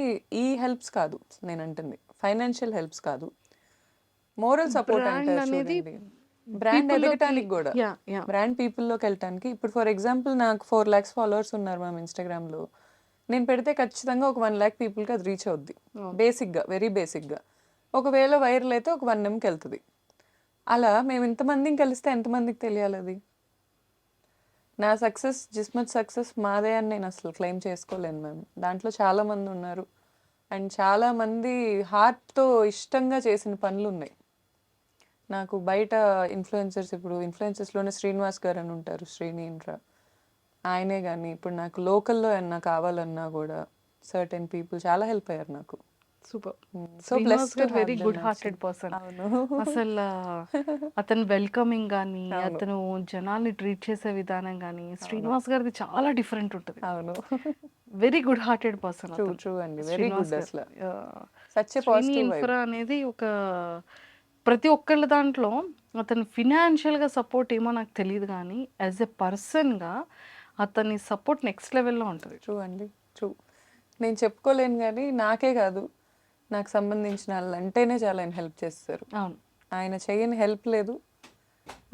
ఈ హెల్ప్స్ కాదు నేను అంటుంది, ఫైనాన్షియల్ హెల్ప్స్ కాదు, మోరల్ సపోర్ట్ బ్రాండ్ అంటారు అనేది చూడండి. బ్రాండ్ పీపుల్లోకి ఎదగటానికి కూడా, యా యా బ్రాండ్ పీపుల్లోకి వెళ్ళటానికి. ఇప్పుడు ఫర్ ఎగ్జాంపుల్ నాకు 4 lakhs ఫాలోవర్స్ ఉన్నారు మ్యామ్ ఇన్స్టాగ్రామ్లో. నేను పెడితే ఖచ్చితంగా ఒక 1 lakh పీపుల్కి అది రీచ్ అవుద్ది. బేసిక్గా, వెరీ బేసిక్గా. ఒకవేళ వైరల్ అయితే ఒక 1 Mకి వెళ్తుంది. అలా మేము ఇంతమందిని కలిస్తే ఎంతమందికి తెలియాలి అది? నా సక్సెస్, జిస్మత్ సక్సెస్ మాదే అని నేను అసలు క్లెయిమ్ చేసుకోలేను మ్యామ్. దాంట్లో చాలామంది ఉన్నారు అండ్ చాలామంది హార్ట్తో ఇష్టంగా చేసిన పనులు ఉన్నాయి. నాకు బయట ఇన్ఫ్లుయెన్సర్స్, ఇప్పుడు ఇన్ఫ్లుయెన్సర్స్లోనే శ్రీనివాస్ గారు అని ఉంటారు, శ్రీని ఇన్ఫ్రా, ఆయనే కానీ ఇప్పుడు నాకు లోకల్లో ఏమన్నా కావాలన్నా కూడా సర్టెన్ పీపుల్ చాలా హెల్ప్ అయ్యారు నాకు. సూపర్. సో శ్రీనివాస్ బ్లెస్డ్ గారు వెరీ గుడ్ హార్టెడ్ పర్సన్. అవును. అసలు అతను వెల్కమింగ్ కానీ, అవును. అతను జనాల్ని ట్రీట్ చేసే విధానం కానీ, శ్రీనివాస్ గారిది చాలా డిఫరెంట్ ఉంటుంది. అవును. Very good hearted person true అతను. ట్రూ అండి, వెరీ శ్రీనివాస్ గుడ్ గారు అసలు. ఆ, such a Srini positive vibe. Infra అనేది ఒక ప్రతి ఒక్కళ్ళ దాంట్లో అతను ఫినాన్షియల్గా సపోర్ట్ ఏమో నాకు తెలియదు కానీ యాజ్ ఎ పర్సన్గా అతని సపోర్ట్ నెక్స్ట్ లెవెల్లో ఉంటుంది. ట్రూ అండి, ట్రూ. నేను చెప్పుకోలేను కానీ నాకే కాదు, నాకు సంబంధించిన వాళ్ళు అంటేనే చాలా ఆయన హెల్ప్ చేస్తారు. అవును. ఆయన చేయని హెల్ప్ లేదు.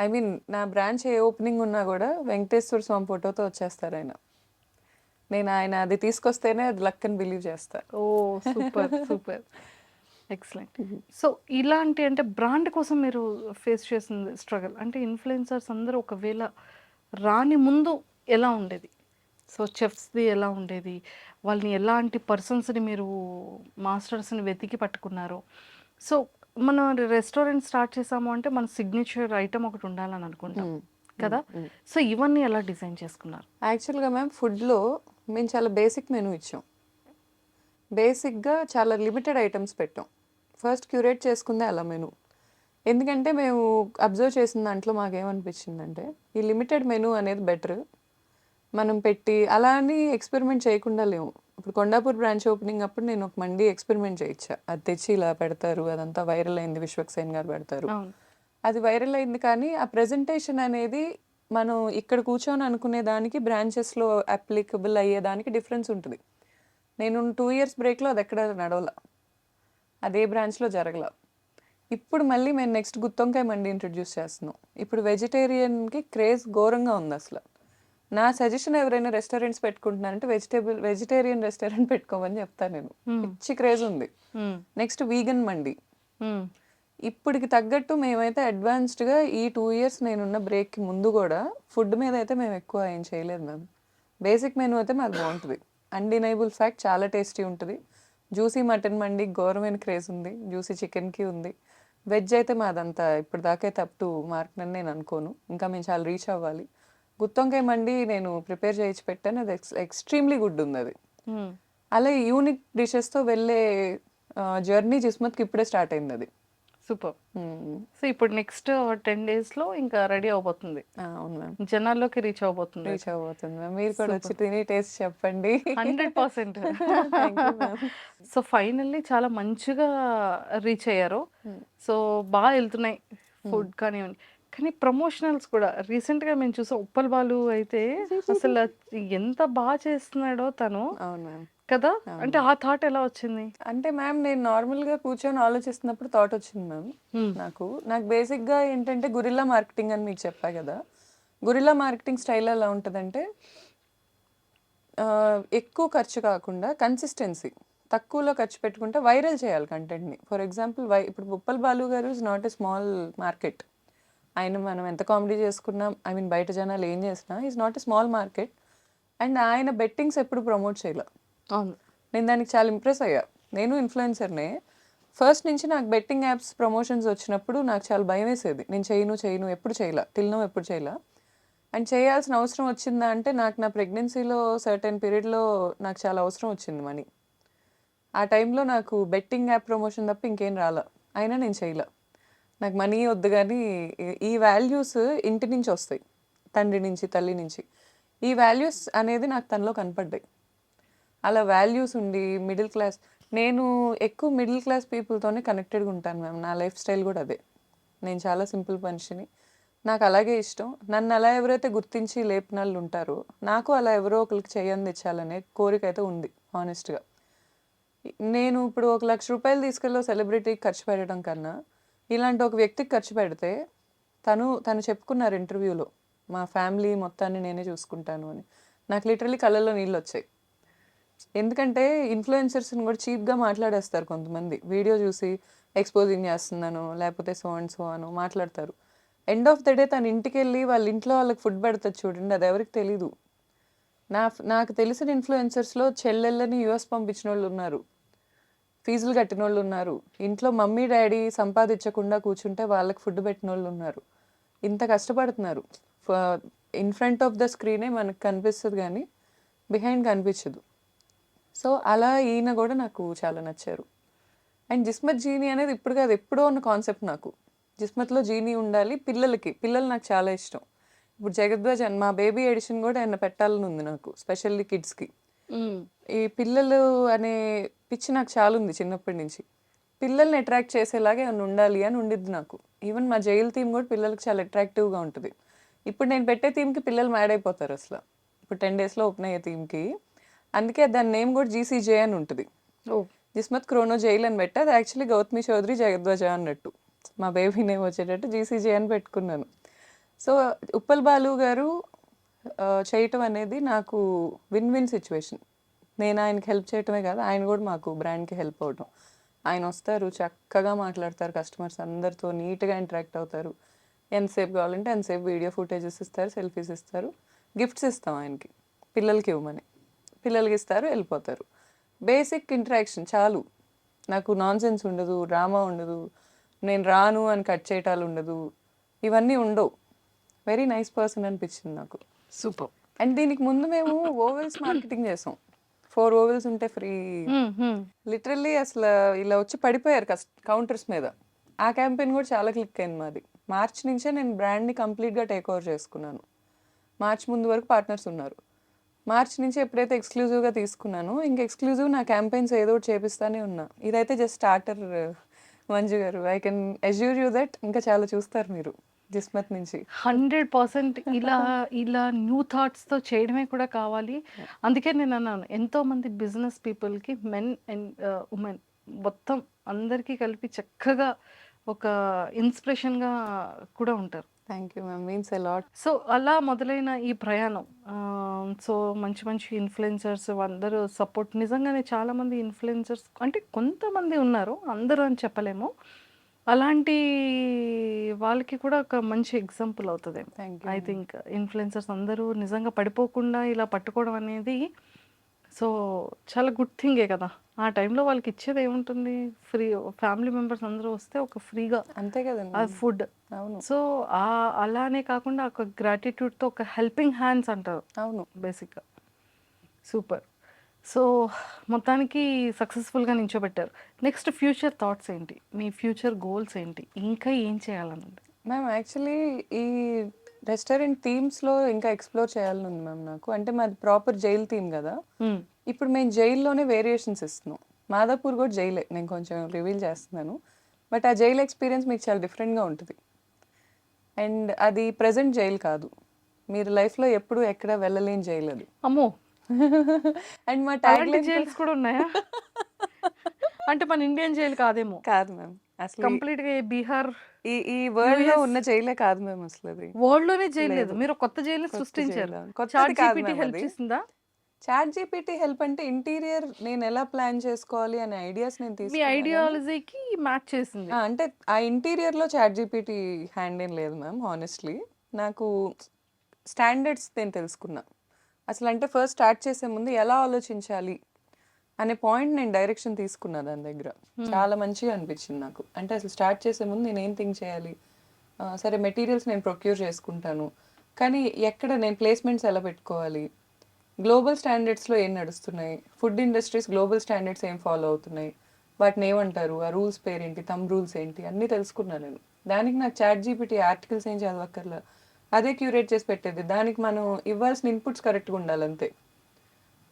ఐ మీన్ నా బ్రాంచ్ ఏ ఓపెనింగ్ ఉన్నా కూడా వెంకటేశ్వర స్వామి ఫోటోతో వచ్చేస్తారు ఆయన. నేను ఆయన అది తీసుకొస్తేనే అది లక్ అని బిలీవ్ చేస్తా. ఓ సూపర్ సూపర్, ఎక్సలెంట్. సో ఇలాంటి అంటే బ్రాండ్ కోసం మీరు ఫేస్ చేసిన స్ట్రగల్ అంటే ఇన్ఫ్లుయెన్సర్స్ అందరూ ఒకవేళ రాని ముందు ఎలా ఉండేది? సో చెఫ్స్ది ఎలా ఉండేది? వాళ్ళని ఎలాంటి పర్సన్స్ని మీరు మాస్టర్స్ని వెతికి పట్టుకున్నారు? సో మనం రెస్టారెంట్ స్టార్ట్ చేసాము అంటే మన సిగ్నేచర్ ఐటమ్ ఒకటి ఉండాలని అనుకుంటాం కదా. సో ఇవన్నీ ఎలా డిజైన్ చేసుకున్నారు? యాక్చువల్గా మ్యామ్ ఫుడ్లో మేము చాలా బేసిక్ మెనూ ఇచ్చాం. బేసిక్గా చాలా లిమిటెడ్ ఐటమ్స్ పెట్టాం. ఫస్ట్ క్యూరేట్ చేసుకుందే అలా మెనూ. ఎందుకంటే మేము అబ్జర్వ్ చేసిన దాంట్లో మాకేమనిపించిందంటే ఈ లిమిటెడ్ మెనూ అనేది బెటర్. మనం పెట్టి అలా అని ఎక్స్పెరిమెంట్ చేయకుండా లేము. ఇప్పుడు కొండాపూర్ బ్రాంచ్ ఓపెనింగ్ అప్పుడు నేను ఒక మండి ఎక్స్పెరిమెంట్ చేయించా. అది తెచ్చి ఇలా పెడతారు, అదంతా వైరల్ అయింది, విశ్వక్సేన్ గారు పెడతారు, అవును. అది వైరల్ అయింది. కానీ ఆ ప్రెజెంటేషన్ అనేది మనం ఇక్కడ కూర్చొని అనుకునే దానికి బ్రాంచెస్లో అప్లికబుల్ అయ్యేదానికి డిఫరెన్స్ ఉంటుంది. నేను 2 years బ్రేక్లో అది ఎక్కడ నడవల, అదే బ్రాంచ్లో జరగల. ఇప్పుడు మళ్ళీ మేము నెక్స్ట్ గుత్తొంకాయ మండి ఇంట్రడ్యూస్ చేస్తున్నాం. ఇప్పుడు వెజిటేరియన్కి క్రేజ్ ఘోరంగా ఉంది అసలు. నా సజెషన్ ఎవరైనా రెస్టారెంట్స్ పెట్టుకుంటున్నారంటే వెజిటేరియన్ రెస్టారెంట్ పెట్టుకోమని చెప్తాను నేను. పిచ్చి క్రేజ్ ఉంది. నెక్స్ట్ వీగన్ మండి. ఇప్పటికి తగ్గట్టు మేమైతే అడ్వాన్స్డ్గా ఈ 2 years నేనున్న బ్రేక్కి ముందు కూడా ఫుడ్ మీద అయితే మేము ఎక్కువ ఏం చేయలేదు మ్యామ్. బేసిక్ మెనూ అయితే మాది బాగుంటుంది, అన్డినైబుల్ ఫ్యాక్ట్, చాలా టేస్టీ ఉంటుంది. జ్యూసీ మటన్ మండి ఘోరమైన క్రేజ్ ఉంది, జ్యూసీ చికెన్కి ఉంది. వెజ్ అయితే మాదంతా ఇప్పుడు దాకైతే అప్ టు మార్క్ అని నేను అనుకోను, ఇంకా మేము చాలా రీచ్ అవ్వాలి. గుత్తొంకాయ మండి నేను ప్రిపేర్ చేయించి పెట్టాను, అది ఎక్స్ట్రీమ్లీ గుడ్ ఉంది అది. అలా యూనిక్ డిషెస్తో వెళ్ళే జర్నీ జిస్మత్కి ఇప్పుడే స్టార్ట్ అయింది అది. సూపర్. సో ఇప్పుడు నెక్స్ట్ 10 daysలో ఇంకా రెడీ అవబోతుంది, అవును మ్యామ్, జనాల్లోకి రీచ్ అవబోతుంది. రీచ్ అవ్వబోతుంది మ్యామ్. మీరు కూడా వచ్చి తిని టేస్ట్ చెప్పండి. 100%. Thank you ma'am. So finally చాలా మంచిగా రీచ్ అయ్యారు. సో బాగా వెళ్తున్నాయి ఫుడ్ కానివ్వండి. కానీ ప్రమోషనల్స్ కూడా రీసెంట్గా మేము చూసాం. ఉప్పల్ బాలు అయితే అసలు ఎంత బాగా చేస్తున్నాడో తను అవును మ్యామ్. కదా. అంటే ఆ థాట్ ఎలా వచ్చింది? అంటే మ్యామ్ నేను నార్మల్గా కూర్చొని ఆలోచిస్తున్నప్పుడు థాట్ వచ్చింది మ్యామ్. నాకు బేసిక్గా ఏంటంటే గురిల్లా మార్కెటింగ్ అని మీకు చెప్పా కదా. గురిల్లా మార్కెటింగ్ స్టైల్ ఎలా ఉంటుందంటే ఎక్కువ ఖర్చు కాకుండా కన్సిస్టెన్సీ, తక్కువలో ఖర్చు పెట్టుకుంటే వైరల్ చేయాలి కంటెంట్ని. ఫర్ ఎగ్జాంపుల్ ఇప్పుడు ఉప్పల్ బాలు గారు is not a small market. ఆయన మనం ఎంత కామెడీ చేసుకున్నాం, ఐ మీన్ బయట జనాలు ఏం చేసినా is not a small market. And ఆయన బెట్టింగ్స్ ఎప్పుడు ప్రమోట్ చేయలే. అవును. నేను దానికి చాలా ఇంప్రెస్ అయ్యా. నేను ఇన్ఫ్లుయెన్సర్నే. ఫస్ట్ నుంచి నాకు బెట్టింగ్ యాప్స్ ప్రమోషన్స్ వచ్చినప్పుడు నాకు చాలా భయం వేసేది. నేను చేయను ఎప్పుడు చేయలే, ఎప్పుడు చేయలే. అండ్ చేయాల్సిన అవసరం వచ్చిందా అంటే నాకు నా ప్రెగ్నెన్సీలో సర్టెన్ పీరియడ్లో నాకు చాలా అవసరం వచ్చింది మనీ. ఆ టైంలో నాకు బెట్టింగ్ యాప్ ప్రమోషన్ తప్ప ఇంకేం రాలా. అయినా నేను చేయలే. నాకు మనీ వద్దు గానీ ఈ వాల్యూస్ ఇంటి నుంచి వస్తాయి. తండ్రి నుంచి, తల్లి నుంచి. ఈ వాల్యూస్ అనేది నాకు తనలో కనపడ్డాయి. అలా వాల్యూస్ ఉండి మిడిల్ క్లాస్ నేను ఎక్కువ మిడిల్ క్లాస్ పీపుల్‌తోనే కనెక్టెడ్‌గా ఉంటాను మ్యామ్. నా లైఫ్ స్టైల్ కూడా అదే. నేను చాలా సింపుల్ మనిషిని. నాకు అలాగే ఇష్టం. నన్ను అలా ఎవరైతే గుర్తించి లేపినోళ్ళు ఉంటారో, నాకు అలా ఎవరో ఒకళ్ళకి చేయందించాలనే కోరికైతే ఉంది హానెస్ట్‌గా. నేను ఇప్పుడు ఒక ₹1,00,000 తీసుకెళ్ళి ఓ సెలబ్రిటీకి ఖర్చు పెట్టడం కన్నా, ఇలాంటి ఒక వ్యక్తికి ఖర్చు పెడితే తను చెప్పుకున్నారు ఇంటర్వ్యూలో, మా ఫ్యామిలీ మొత్తాన్ని నేనే చూసుకుంటాను అని. నాకు లిటరల్లీ కళ్ళల్లో నీళ్ళొచ్చాయి. ఎందుకంటే ఇన్‌ఫ్లుయెన్సర్స్‌ని కూడా చీప్‌గా మాట్లాడేస్తారు కొంతమంది. వీడియో చూసి ఎక్స్‌పోజింగ్ చేస్తున్నాను, లేకపోతే సో అండ్ సో అనో మాట్లాడతారు. ఎండ్ ఆఫ్ ద డే తన ఇంటికెళ్ళి వాళ్ళ ఇంట్లో వాళ్ళకి ఫుడ్ పెడతది చూడండి, అది ఎవరికీ తెలీదు. నాకు తెలిసిన ఇన్‌ఫ్లుయెన్సర్స్‌లో చెల్లెళ్ళని యూఎస్ పంపించినోళ్ళున్నారు. ఫీజులు కట్టినోళ్ళున్నారు. ఇంట్లో మమ్మీ, డ్యాడీ సంపాదించకుండా కూర్చుంటే వాళ్ళకి ఫుడ్ పెట్టినోళ్ళున్నారు. ఇంత కష్టపడుతున్నారు. ఫ ఇన్ ఫ్రంట్ ఆఫ్ ద స్క్రీనే మనకు కనిపిస్తది గానీ, బిహైండ్ కనిపించదు. సో, అలా ఈయన గూడా నాకు చాలా నచ్చారు. అండ్ 'జిస్మత్ జీనీ' అనేది ఇప్పుడు కాదు, ఎప్పుడో ఉన్న కాన్సెప్ట్ నాకు. 'జిస్మత్‌లో జీనీ ఉండాలి పిల్లలకి. పిల్లలు నాకు చాలా ఇష్టం. ఇప్పుడు 'జగద్వజ్' అని మా బేబీ ఎడిషన్ గూడా ఏమన్నా పెట్టాలని ఉంది నాకు. స్పెషల్లీ కిడ్స్‌కి. ఈ పిల్లలు అనే పిచ్చి నాకు చాలా ఉంది చిన్నప్పటి నుంచి. పిల్లల్ని అట్రాక్ట్ చేసేలాగా ఏమన్నా ఉండాలి అని ఉండిద్ది నాకు. ఈవెన్ మా జైలు థీమ్ కూడా పిల్లలకి చాలా అట్రాక్టివ్‌గా ఉంటది. ఇప్పుడు నేను పెట్టే థీమ్‌కి పిల్లలు మ్యాడ్ అయిపోతారు అసల. ఇప్పుడు 10 డేస్‌లో ఓపెన్ అయ్యే థీమ్‌కి. అందుకే దాని నేమ్ కూడా జీసీజే అని ఉంటది. ఓహ్! 'జిస్మత్ క్రోనో జైల్' అని పెట్టా. అది యాక్చువల్లీ 'గౌతమి చౌదరి జగద్వజ' అన్నట్టు. మా బేబీ నేమ్ వచ్చేటట్టు జీసీజే అని పెట్టుకున్నాను. సో, ఉప్పల్ బాలు గారు చేయటం అనేది నాకు విన్ విన్ సిచ్యువేషన్. నేను ఆయనకి హెల్ప్ చేయటమే కాదు, ఆయన కూడా మాకు బ్రాండ్‌కి హెల్ప్ అవ్వటం. ఆయన వస్తారు, చక్కగా మాట్లాడతారు కస్టమర్స్ అందరితో, నీట్‌గా ఇంటరాక్ట్ అవుతారు. ఎంతసేపు కావాలంటే అంతసేపు వీడియో ఫుటేజెస్ ఇస్తారు, సెల్ఫీస్ ఇస్తారు. గిఫ్ట్స్ ఇస్తాం ఆయనకి, పిల్లలకి ఇవ్వమని. పిల్లలకి ఇస్తారు, వెళ్ళిపోతారు. బేసిక్ ఇంటరాక్షన్ చాలు. నాకు నాన్‌సెన్స్ ఉండదు, డ్రామా ఉండదు, నేను రాను అని కట్ చేయటాలు ఉండదు. ఇవన్నీ ఉండవు. వెరీ నైస్ పర్సన్ అనిపించింది నాకు. సూపర్. అండ్ దీనికి ముందు మేము ఓవెల్స్ మార్కెటింగ్ చేసాం. 4 ఓవెల్స్ ఉంటే ఫ్రీ. లిటరల్లీ అసలు ఇలా వచ్చి పడిపోయారు కౌంటర్స్ మీద. ఆ క్యాంపెయిన్ కూడా చాలా క్లిక్ అయింది మాది. మార్చ్ నుంచే నేను బ్రాండ్ని కంప్లీట్గా టేక్ ఓవర్ చేసుకున్నాను. మార్చ్ ముందు వరకు పార్ట్నర్స్ ఉన్నారు. మార్చ్ నుంచి ఎప్పుడైతే ఎక్స్క్లూజివ్గా తీసుకున్నానో, ఇంక ఎక్స్క్లూజివ్ నా క్యాంపెయిన్స్ ఏదో ఒకటి చేపిస్తానే ఉన్నా. ఇదైతే జస్ట్ స్టార్టర్ మంజు గారు. I can assure you that ఇంకా చాలా చూస్తారు మీరు జిస్మత్ నుంచి. 100% ఇలా న్యూ థాట్స్‌తో చేయడమే కూడా కావాలి. అందుకే నేనన్నాను, ఎంతోమంది బిజినెస్ పీపుల్‌కి మెన్ అండ్ వుమెన్ మొత్తం అందరికీ కలిపి చక్కగా ఒక ఇన్స్పిరేషన్‌గా కూడా ఉంటారు. Thank you ma'am, means a lot. So, అలా మొదలైన ఈ ప్రయాణం సో, మంచి మంచి ఇన్‌ఫ్లుయెన్సర్స్ అందరూ సపోర్ట్ నిజంగానే చాలామంది ఇన్‌ఫ్లుయెన్సర్స్ అంటే కొంతమంది ఉన్నారు, అందరూ అని చెప్పలేము. అలాంటి వాళ్ళకి కూడా ఒక మంచి ఎగ్జాంపుల్ అవుతదేమో. Thank you I ma'am. Think influencers అందరూ నిజంగా పడిపోకుండా ఇలా పట్టుకోవడం అనేది సో, చాలా గుడ్ థింగే కదా! ఆ టైంలో వాళ్ళకి ఇచ్చేది ఏముంటుంది? ఫ్రీ ఫ్యామిలీ మెంబర్స్ అందరూ వస్తే ఒక ఫ్రీగా అంతే కదండి. ఫుడ్. అవును. సో, అలానే కాకుండా ఒక గ్రాటిట్యూడ్‌తో ఒక హెల్పింగ్ హ్యాండ్స్ అంటారు అవును. బేసిక్‌గా. సూపర్. సో, మొత్తానికి సక్సెస్‌ఫుల్‌గా నించోబెట్టారు. నెక్స్ట్ ఫ్యూచర్ థాట్స్ ఏంటి? మీ ఫ్యూచర్ గోల్స్ ఏంటి? ఇంకా ఏం చేయాలనుంది? మ్యామ్ యాక్చువల్లీ ఈ రెస్టారెంట్ థీమ్స్‌లో ఇంకా ఎక్స్‌ప్లోర్ చేయాలని ఉంది మ్యామ్ నాకు. అంటే మాది ప్రాపర్ జైల్ థీమ్ కదా! హ్మ్. ఇప్పుడు మేము జైల్లోనే వేరియేషన్స్ ఇస్తున్నాం. మాదాపూర్ కూడా జైలే. నేను కొంచెం రివీల్ చేస్తున్నాను. బట్ ఆ జైల్ ఎక్స్‌పీరియన్స్ మీకు చాలా డిఫరెంట్‌గా ఉంటది. అండ్ అది ప్రెజెంట్ జైల్ కాదు. మీరు లైఫ్‌లో ఎప్పుడు ఎక్కడ వెళ్ళలేని జైల్ అది. అమ్మో! అండ్ మా అలాంటి ట్యాగ్‌లైన్ జైల్స్ కూడా ఉన్నాయా? అంటే మన ఇండియన్ జైల్ కాదేమో. కాదు మ్యామ్. అసలు కంప్లీట్‌గా బీహార్, ఈ వరల్డ్‌లో యూఎస్ ఉన్న జైలే కాదు మ్యామ్ అసలది. వరల్డ్‌లోనే జైల్ లేదు. లేదు. మీరు కొత్త జైల్‌ని కొత్త సృష్టించారు. జైలు. కొత్తది చాట్ కాదు జీపీటీ మ్యామ్ హెల్ప్ అది. చేసిందా? చాట్ జీపీటీ హెల్ప్ అంటే ఇంటీరియర్ నేను ఎలా ప్లాన్ చేసుకోవాలి అనే ఐడియాస్ నేను మీ తీసుకున్నా గానీ ఐడియాలజీకి మ్యాచ్ చేసింది. అంటే ఆ ఇంటీరియర్‌లో చాట్ జీపీటీ హ్యాండ్ ఏం లేదు మ్యామ్ హానెస్ట్‌లీ. నాకు స్టాండర్డ్స్ నేను తెలుసుకున్నా. అసలంటే ఫస్ట్ స్టార్ట్ చేసే ముందు ఎలా ఆలోచించాలి అనే పాయింట్ నేను డైరెక్షన్ తీసుకున్నా దాని దగ్గర. చాలా మంచిగా అనిపించింది నాకు. అంటే అసలు స్టార్ట్ చేసే ముందు నేనేం థింక్ చేయాలి? సరే మెటీరియల్స్ నేను ప్రొక్యూర్ చేసుకుంటాను. కానీ ఎక్కడ నేను ప్లేస్‌మెంట్స్ ఎలా పెట్టుకోవాలి? గ్లోబల్ స్టాండర్డ్స్లో ఏం నడుస్తున్నాయి, ఫుడ్ ఇండస్ట్రీస్ గ్లోబల్ స్టాండర్డ్స్ ఏం ఫాలో అవుతున్నాయి, వాటిని ఏమంటారు, ఆ రూల్స్ పేరేంటి, రూల్స్ ఏంటి అన్నీ తెలుసుకున్నాను నేను. దానికి నాకు చాట్ జీపీటీ ఆర్టికల్స్ ఏం చదవక్కర్లా, అదే క్యూరేట్ చేసి పెట్టేది. దానికి మనం ఇవ్వాల్సిన ఇన్పుట్స్ కరెక్ట్గా ఉండాలంతే.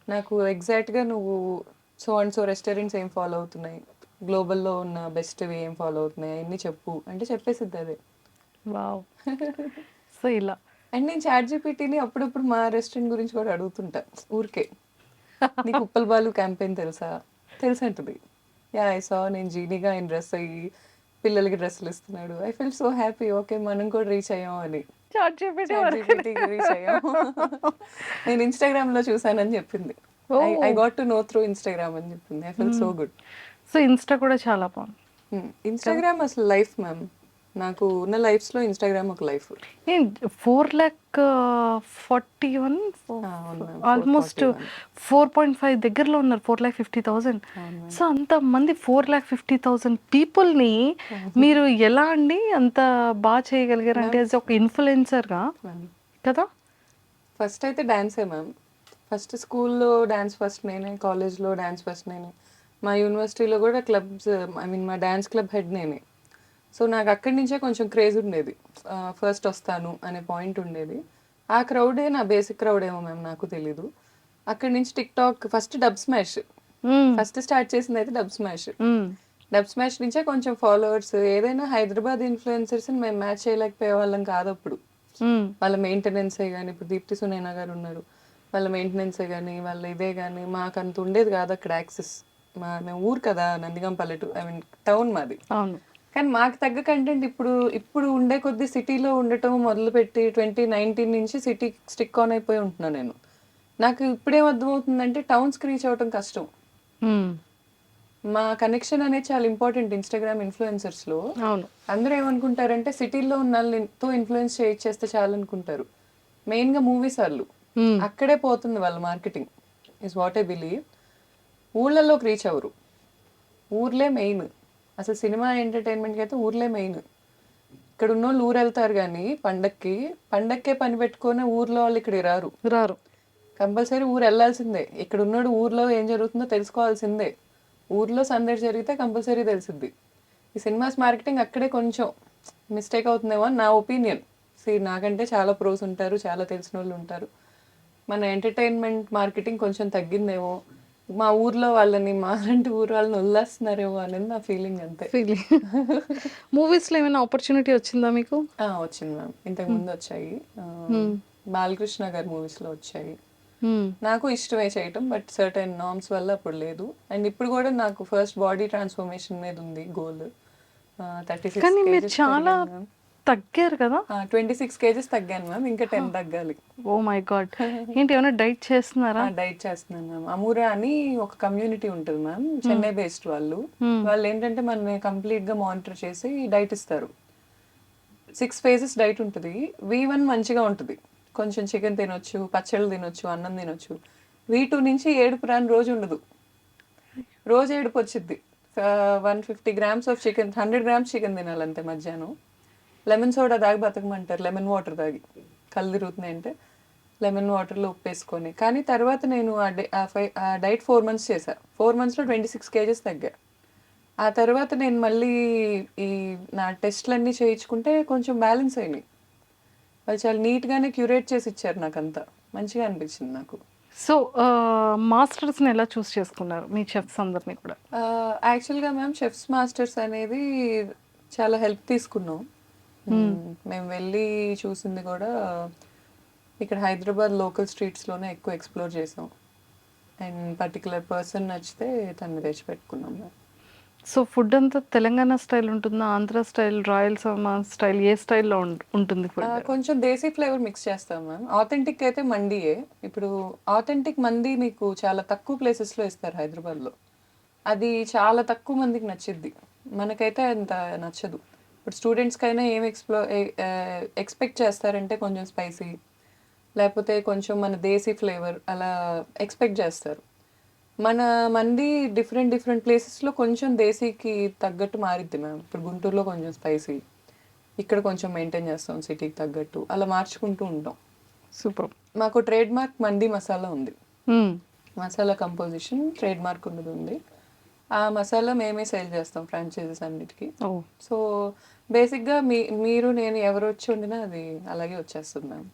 నాకు ఎగ్జాక్ట్గా నువ్వు సో అండ్ సో రెస్టారెంట్స్ ఏం ఫాలో అవుతున్నాయి, గ్లోబల్లో ఉన్న బెస్ట్వి ఏం ఫాలో అవుతున్నాయి అవన్నీ చెప్పు అంటే చెప్పేసిద్ది అదే. వావ్! సో ఇలా. అండ్ నేను చాట్ జీపీటీని అప్పుడప్పుడు మా రెస్టారెంట్ గురించి కూడా అడుగుతుంటా ఊరికే. నీకు ఉప్పల్ బాలు క్యాంపెయిన్ తెలుసా, తెలుసంటది. యా ఐ సా, నేను జీనీగా ఆయన డ్రెస్ అయ్యి పిల్లలకి డ్రెస్సులు ఇస్తున్నాడు. I feel so happy, okay మనం కూడా రీచ్ అయ్యాం అని. చాట్ జీపీటీ చాట్ వరకు. జీపీటీకి రీచ్ అయ్యాం. నేను ఇన్స్టాగ్రామ్లో చూసానని చెప్పింది. I oh! Got to know through Instagram అని చెప్పింది. I feel so good. So Insta కూడా చాలా బావుంది. ఇన్స్టాగ్రామ్ అసలు లైఫ్ మ్యామ్. నాకు ఉన్న లైఫ్స్లో ఇన్స్టాగ్రామ్ ఒక లైఫ్. ఏం 4,41 అవును మ్యామ్, ఆల్మోస్ట్ 4.5 దగ్గరలో ఉన్నారు. 4,50,000. అవును సో అంతమంది 4,50,000 పీపుల్ని మీరు ఎలా అండి అంత బాగా చేయగలిగారు అంటే యాజ్ ఒక ఇన్ఫ్లుయెన్సర్గా మ్యామ్. కదా? ఫస్ట్ అయితే డాన్సే మ్యామ్. ఫస్ట్ స్కూల్లో డాన్స్ ఫస్ట్ నేనే, కాలేజ్లో డాన్స్ ఫస్ట్ నేనే, మా యూనివర్సిటీలో కూడా క్లబ్స్, ఐ మీన్ మా డాన్స్ క్లబ్ హెడ్ నేనే. సో నాకు అక్కడి నుంచే కొంచెం క్రేజ్ ఉండేది, ఫస్ట్ వస్తాను అనే పాయింట్ ఉండేది. ఆ క్రౌడే నా బేసిక్ క్రౌడ్ ఏమో మ్యామ్, నాకు తెలీదు. అక్కడి నుంచి tick talk, first dub smash, first start చేసింది అయితే డబ్ స్మాష్. డబ్ స్మాష్ నుంచే కొంచెం ఫాలోవర్స్. ఏదైనా హైదరాబాద్ ఇన్ఫ్లుయెన్సర్స్ని మేము మ్యాచ్ చేయలేకపోయే వాళ్ళం కాదు అప్పుడు. వాళ్ళ మెయింటెనెన్సే కానీ, ఇప్పుడు దీప్తి సునైనా గారు ఉన్నారు, వాళ్ళ మెయింటెనెన్సే కానీ, వాళ్ళ ఇదే కానీ మాకు అంత ఉండేది కాదు అక్కడ యాక్సెస్. మేము ఊరు కదా, నందిగం పల్లెటూరు, ఐ మీన్ టౌన్ మాది. అవును. కానీ మాకు తగ్గ కంటెంట్ ఇప్పుడు ఉండే కొద్ది సిటీలో ఉండటం మొదలుపెట్టి 2019 నుంచి సిటీ స్టిక్ ఆన్ అయిపోయి ఉంటున్నాను నేను. నాకు ఇప్పుడేం అర్థమవుతుందంటే టౌన్స్కి రీచ్ అవ్వటం కష్టం. మా కనెక్షన్ అనేది చాలా ఇంపార్టెంట్ ఇన్స్టాగ్రామ్ ఇన్ఫ్లుయెన్సర్స్లో. అవును. అందరూ ఏమనుకుంటారంటే సిటీల్లో ఉన్న వాళ్ళతో ఇన్ఫ్లుయెన్స్ చేస్తే చాలు అనుకుంటారు. మెయిన్గా మూవీస్ వాళ్ళు, అక్కడే పోతుంది వాళ్ళ marketing, is what I believe. ఊళ్ళల్లోకి రీచ్ అవ్వరు, ఊర్లే మెయిన్. అసలు సినిమా ఎంటర్టైన్మెంట్కి అయితే ఊర్లే మెయిన్. ఇక్కడ ఉన్న వాళ్ళు ఊరు వెళ్తారు కానీ పండక్కే పని పెట్టుకొని ఊర్లో వాళ్ళు ఇక్కడికి రారు. కంపల్సరీ ఊరు వెళ్ళాల్సిందే. ఇక్కడ ఉన్నాడు ఊర్లో ఏం జరుగుతుందో తెలుసుకోవాల్సిందే. ఊర్లో సందడి జరిగితే కంపల్సరీ తెలిసిద్ది. ఈ సినిమాస్ మార్కెటింగ్ అక్కడే కొంచెం మిస్టేక్ అవుతుందేమో అని నా ఒపీనియన్. నాకంటే చాలా ప్రోస్ ఉంటారు, చాలా తెలిసిన వాళ్ళు ఉంటారు. మన ఎంటర్టైన్మెంట్ మార్కెటింగ్ కొంచెం తగ్గిందేమో, మా ఊర్లో వాళ్ళని, మా అలాంటి ఊరు వాళ్ళని వదిలేస్తున్నారేమో అనేది నా ఫీలింగ్ అంతే. మూవీస్లో ఏమైనా ఆపర్చునిటీ వచ్చిందా మీకు? వచ్చింది మ్యామ్, ఇంతకు ముందు వచ్చాయి. బాలకృష్ణ గారి మూవీస్లో వచ్చాయి. నాకు ఇష్టమే చేయటం, బట్ సర్టెన్ నార్మ్స్ వల్ల అప్పుడు లేదు. అండ్ ఇప్పుడు కూడా నాకు ఫస్ట్ బాడీ ట్రాన్స్ఫర్మేషన్ మీద ఉంది గోల్. 36 కానీ మీరు kgs చాలా పెరిగాను మ్యామ్. తగ్గారు కదా? 26 kgs తగ్గాను మ్యామ్, ఇంకా 10 తగ్గాలి. Oh my god. ఏంటి ఏమైనా డైట్ చేస్తున్నారా? డైట్ చేస్తున్నాను మ్యామ్. అమూరా అని ఒక కమ్యూనిటీ ఉంటుంది మ్యామ్, చెన్నై బేస్డ్ వాళ్ళు. వాళ్ళు ఏంటంటే మనని కంప్లీట్గా మానిటర్ చేసి డైట్ ఇస్తారు. 6 phases డైట్ ఉంటుంది. V1 మంచిగా ఉంటుంది, కొంచెం చికెన్ తినొచ్చు, పచ్చళ్ళు తినొచ్చు, అన్నం తినొచ్చు. V2 నుంచి ఏడుపు రాని రోజు ఉండదు, రోజు ఏడుపు వచ్చింది. 150 grams of chicken, 100 grams chicken తినాలంతే మధ్యాహ్నం. లెమన్ సోడా తాగి బతకమంటారు, లెమన్ వాటర్ తాగి. కళ్ళు తిరుగుతున్నాయి అంటే లెమన్ వాటర్లో ఉప్పు వేసుకొని. కానీ తర్వాత నేను ఆ డైట్ 4 months చేశాను. 4 monthsలో 26 kgs తగ్గా. ఆ తర్వాత నేను మళ్ళీ ఈ నా టెస్ట్లన్నీ చేయించుకుంటే కొంచెం బ్యాలెన్స్ అయినాయి. వాళ్ళు చాలా నీట్గానే క్యూరేట్ చేసి ఇచ్చారు, నాకు అంతా మంచిగా అనిపించింది నాకు. సో మాస్టర్స్ని ఎలా చూస్ చేసుకున్నారు మీ చెఫ్స్ అందరినీ కూడా? యాక్చువల్గా మ్యామ్ చెఫ్స్ మాస్టర్స్ అనేది చాలా హెల్ప్ తీసుకున్నాం. మేము వెళ్ళి చూసింది కూడా ఇక్కడ హైదరాబాద్ లోకల్ స్ట్రీట్స్లోనే ఎక్కువ ఎక్స్ప్లోర్ చేసాం. అండ్ పర్టికులర్ పర్సన్ నచ్చితే తను తెచ్చిపెట్టుకున్నాం మ్యామ్. సో ఫుడ్ అంతా తెలంగాణ స్టైల్ ఉంటుందా, ఆంధ్ర స్టైల్, రాయలసీమ స్టైల్, ఏ స్టైల్లో ఉంటుంది ఫుడ్? కొంచెం దేశీ ఫ్లేవర్ మిక్స్ చేస్తాం మ్యామ్. ఆథెంటిక్ అయితే మండీయే. ఇప్పుడు ఆథెంటిక్ మండీ మీకు చాలా తక్కువ ప్లేసెస్లో ఇస్తారు హైదరాబాద్లో. అది చాలా తక్కువ మందికి నచ్చిద్ది, మనకైతే అంత నచ్చదు. ఇప్పుడు స్టూడెంట్స్కైనా ఏం ఎక్స్పెక్ట్ చేస్తారంటే కొంచెం స్పైసీ, లేకపోతే కొంచెం మన దేశీ ఫ్లేవర్ అలా ఎక్స్పెక్ట్ చేస్తారు. మన మంది డిఫరెంట్ ప్లేసెస్లో కొంచెం దేశీకి తగ్గట్టు మారిద్ది మ్యామ్. ఇప్పుడు గుంటూరులో కొంచెం స్పైసీ, ఇక్కడ కొంచెం మెయింటైన్ చేస్తాం సిటీకి తగ్గట్టు, అలా మార్చుకుంటూ ఉంటాం. సూపర్. మాకు ట్రేడ్ మార్క్ మండి మసాలా ఉంది. మసాలా కంపోజిషన్ ట్రేడ్ మార్క్ ఉన్నది ఉంది. ఆ మసాలా మేమే సేల్ చేస్తాం ఫ్రాంచైజీస్ అన్నిటికీ. ఓ సో బేసిక్గా మీరు నేను ఎవరు వచ్చి వండినా అది అలాగే వచ్చేస్తుంది మ్యామ్.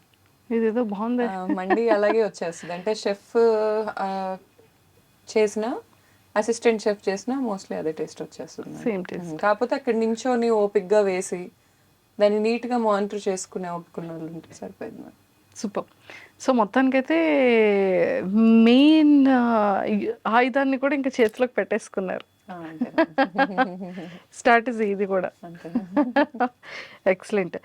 ఇదేదో బాగుంది. మండి అలాగే వచ్చేస్తుంది. అంటే షెఫ్ చేసిన అసిస్టెంట్ షెఫ్ చేసిన మోస్ట్లీ అదే టేస్ట్ వచ్చేస్తుంది. Same taste. కాకపోతే అక్కడ నించోని ఓపిక్గా వేసి దాన్ని నీట్గా మానిటర్ చేసుకునే ఒప్పుకున్న వాళ్ళు ఉంటే సరిపోయింది మ్యామ్. సూపర్. సో మొత్తానికైతే మెయిన్ ఆయుధాన్ని కూడా ఇంకా చేతిలోకి పెట్టేసుకున్నారు. అంతే స్ట్రాటజీ ఇది కూడా. అంతే. ఎక్సలెంట్.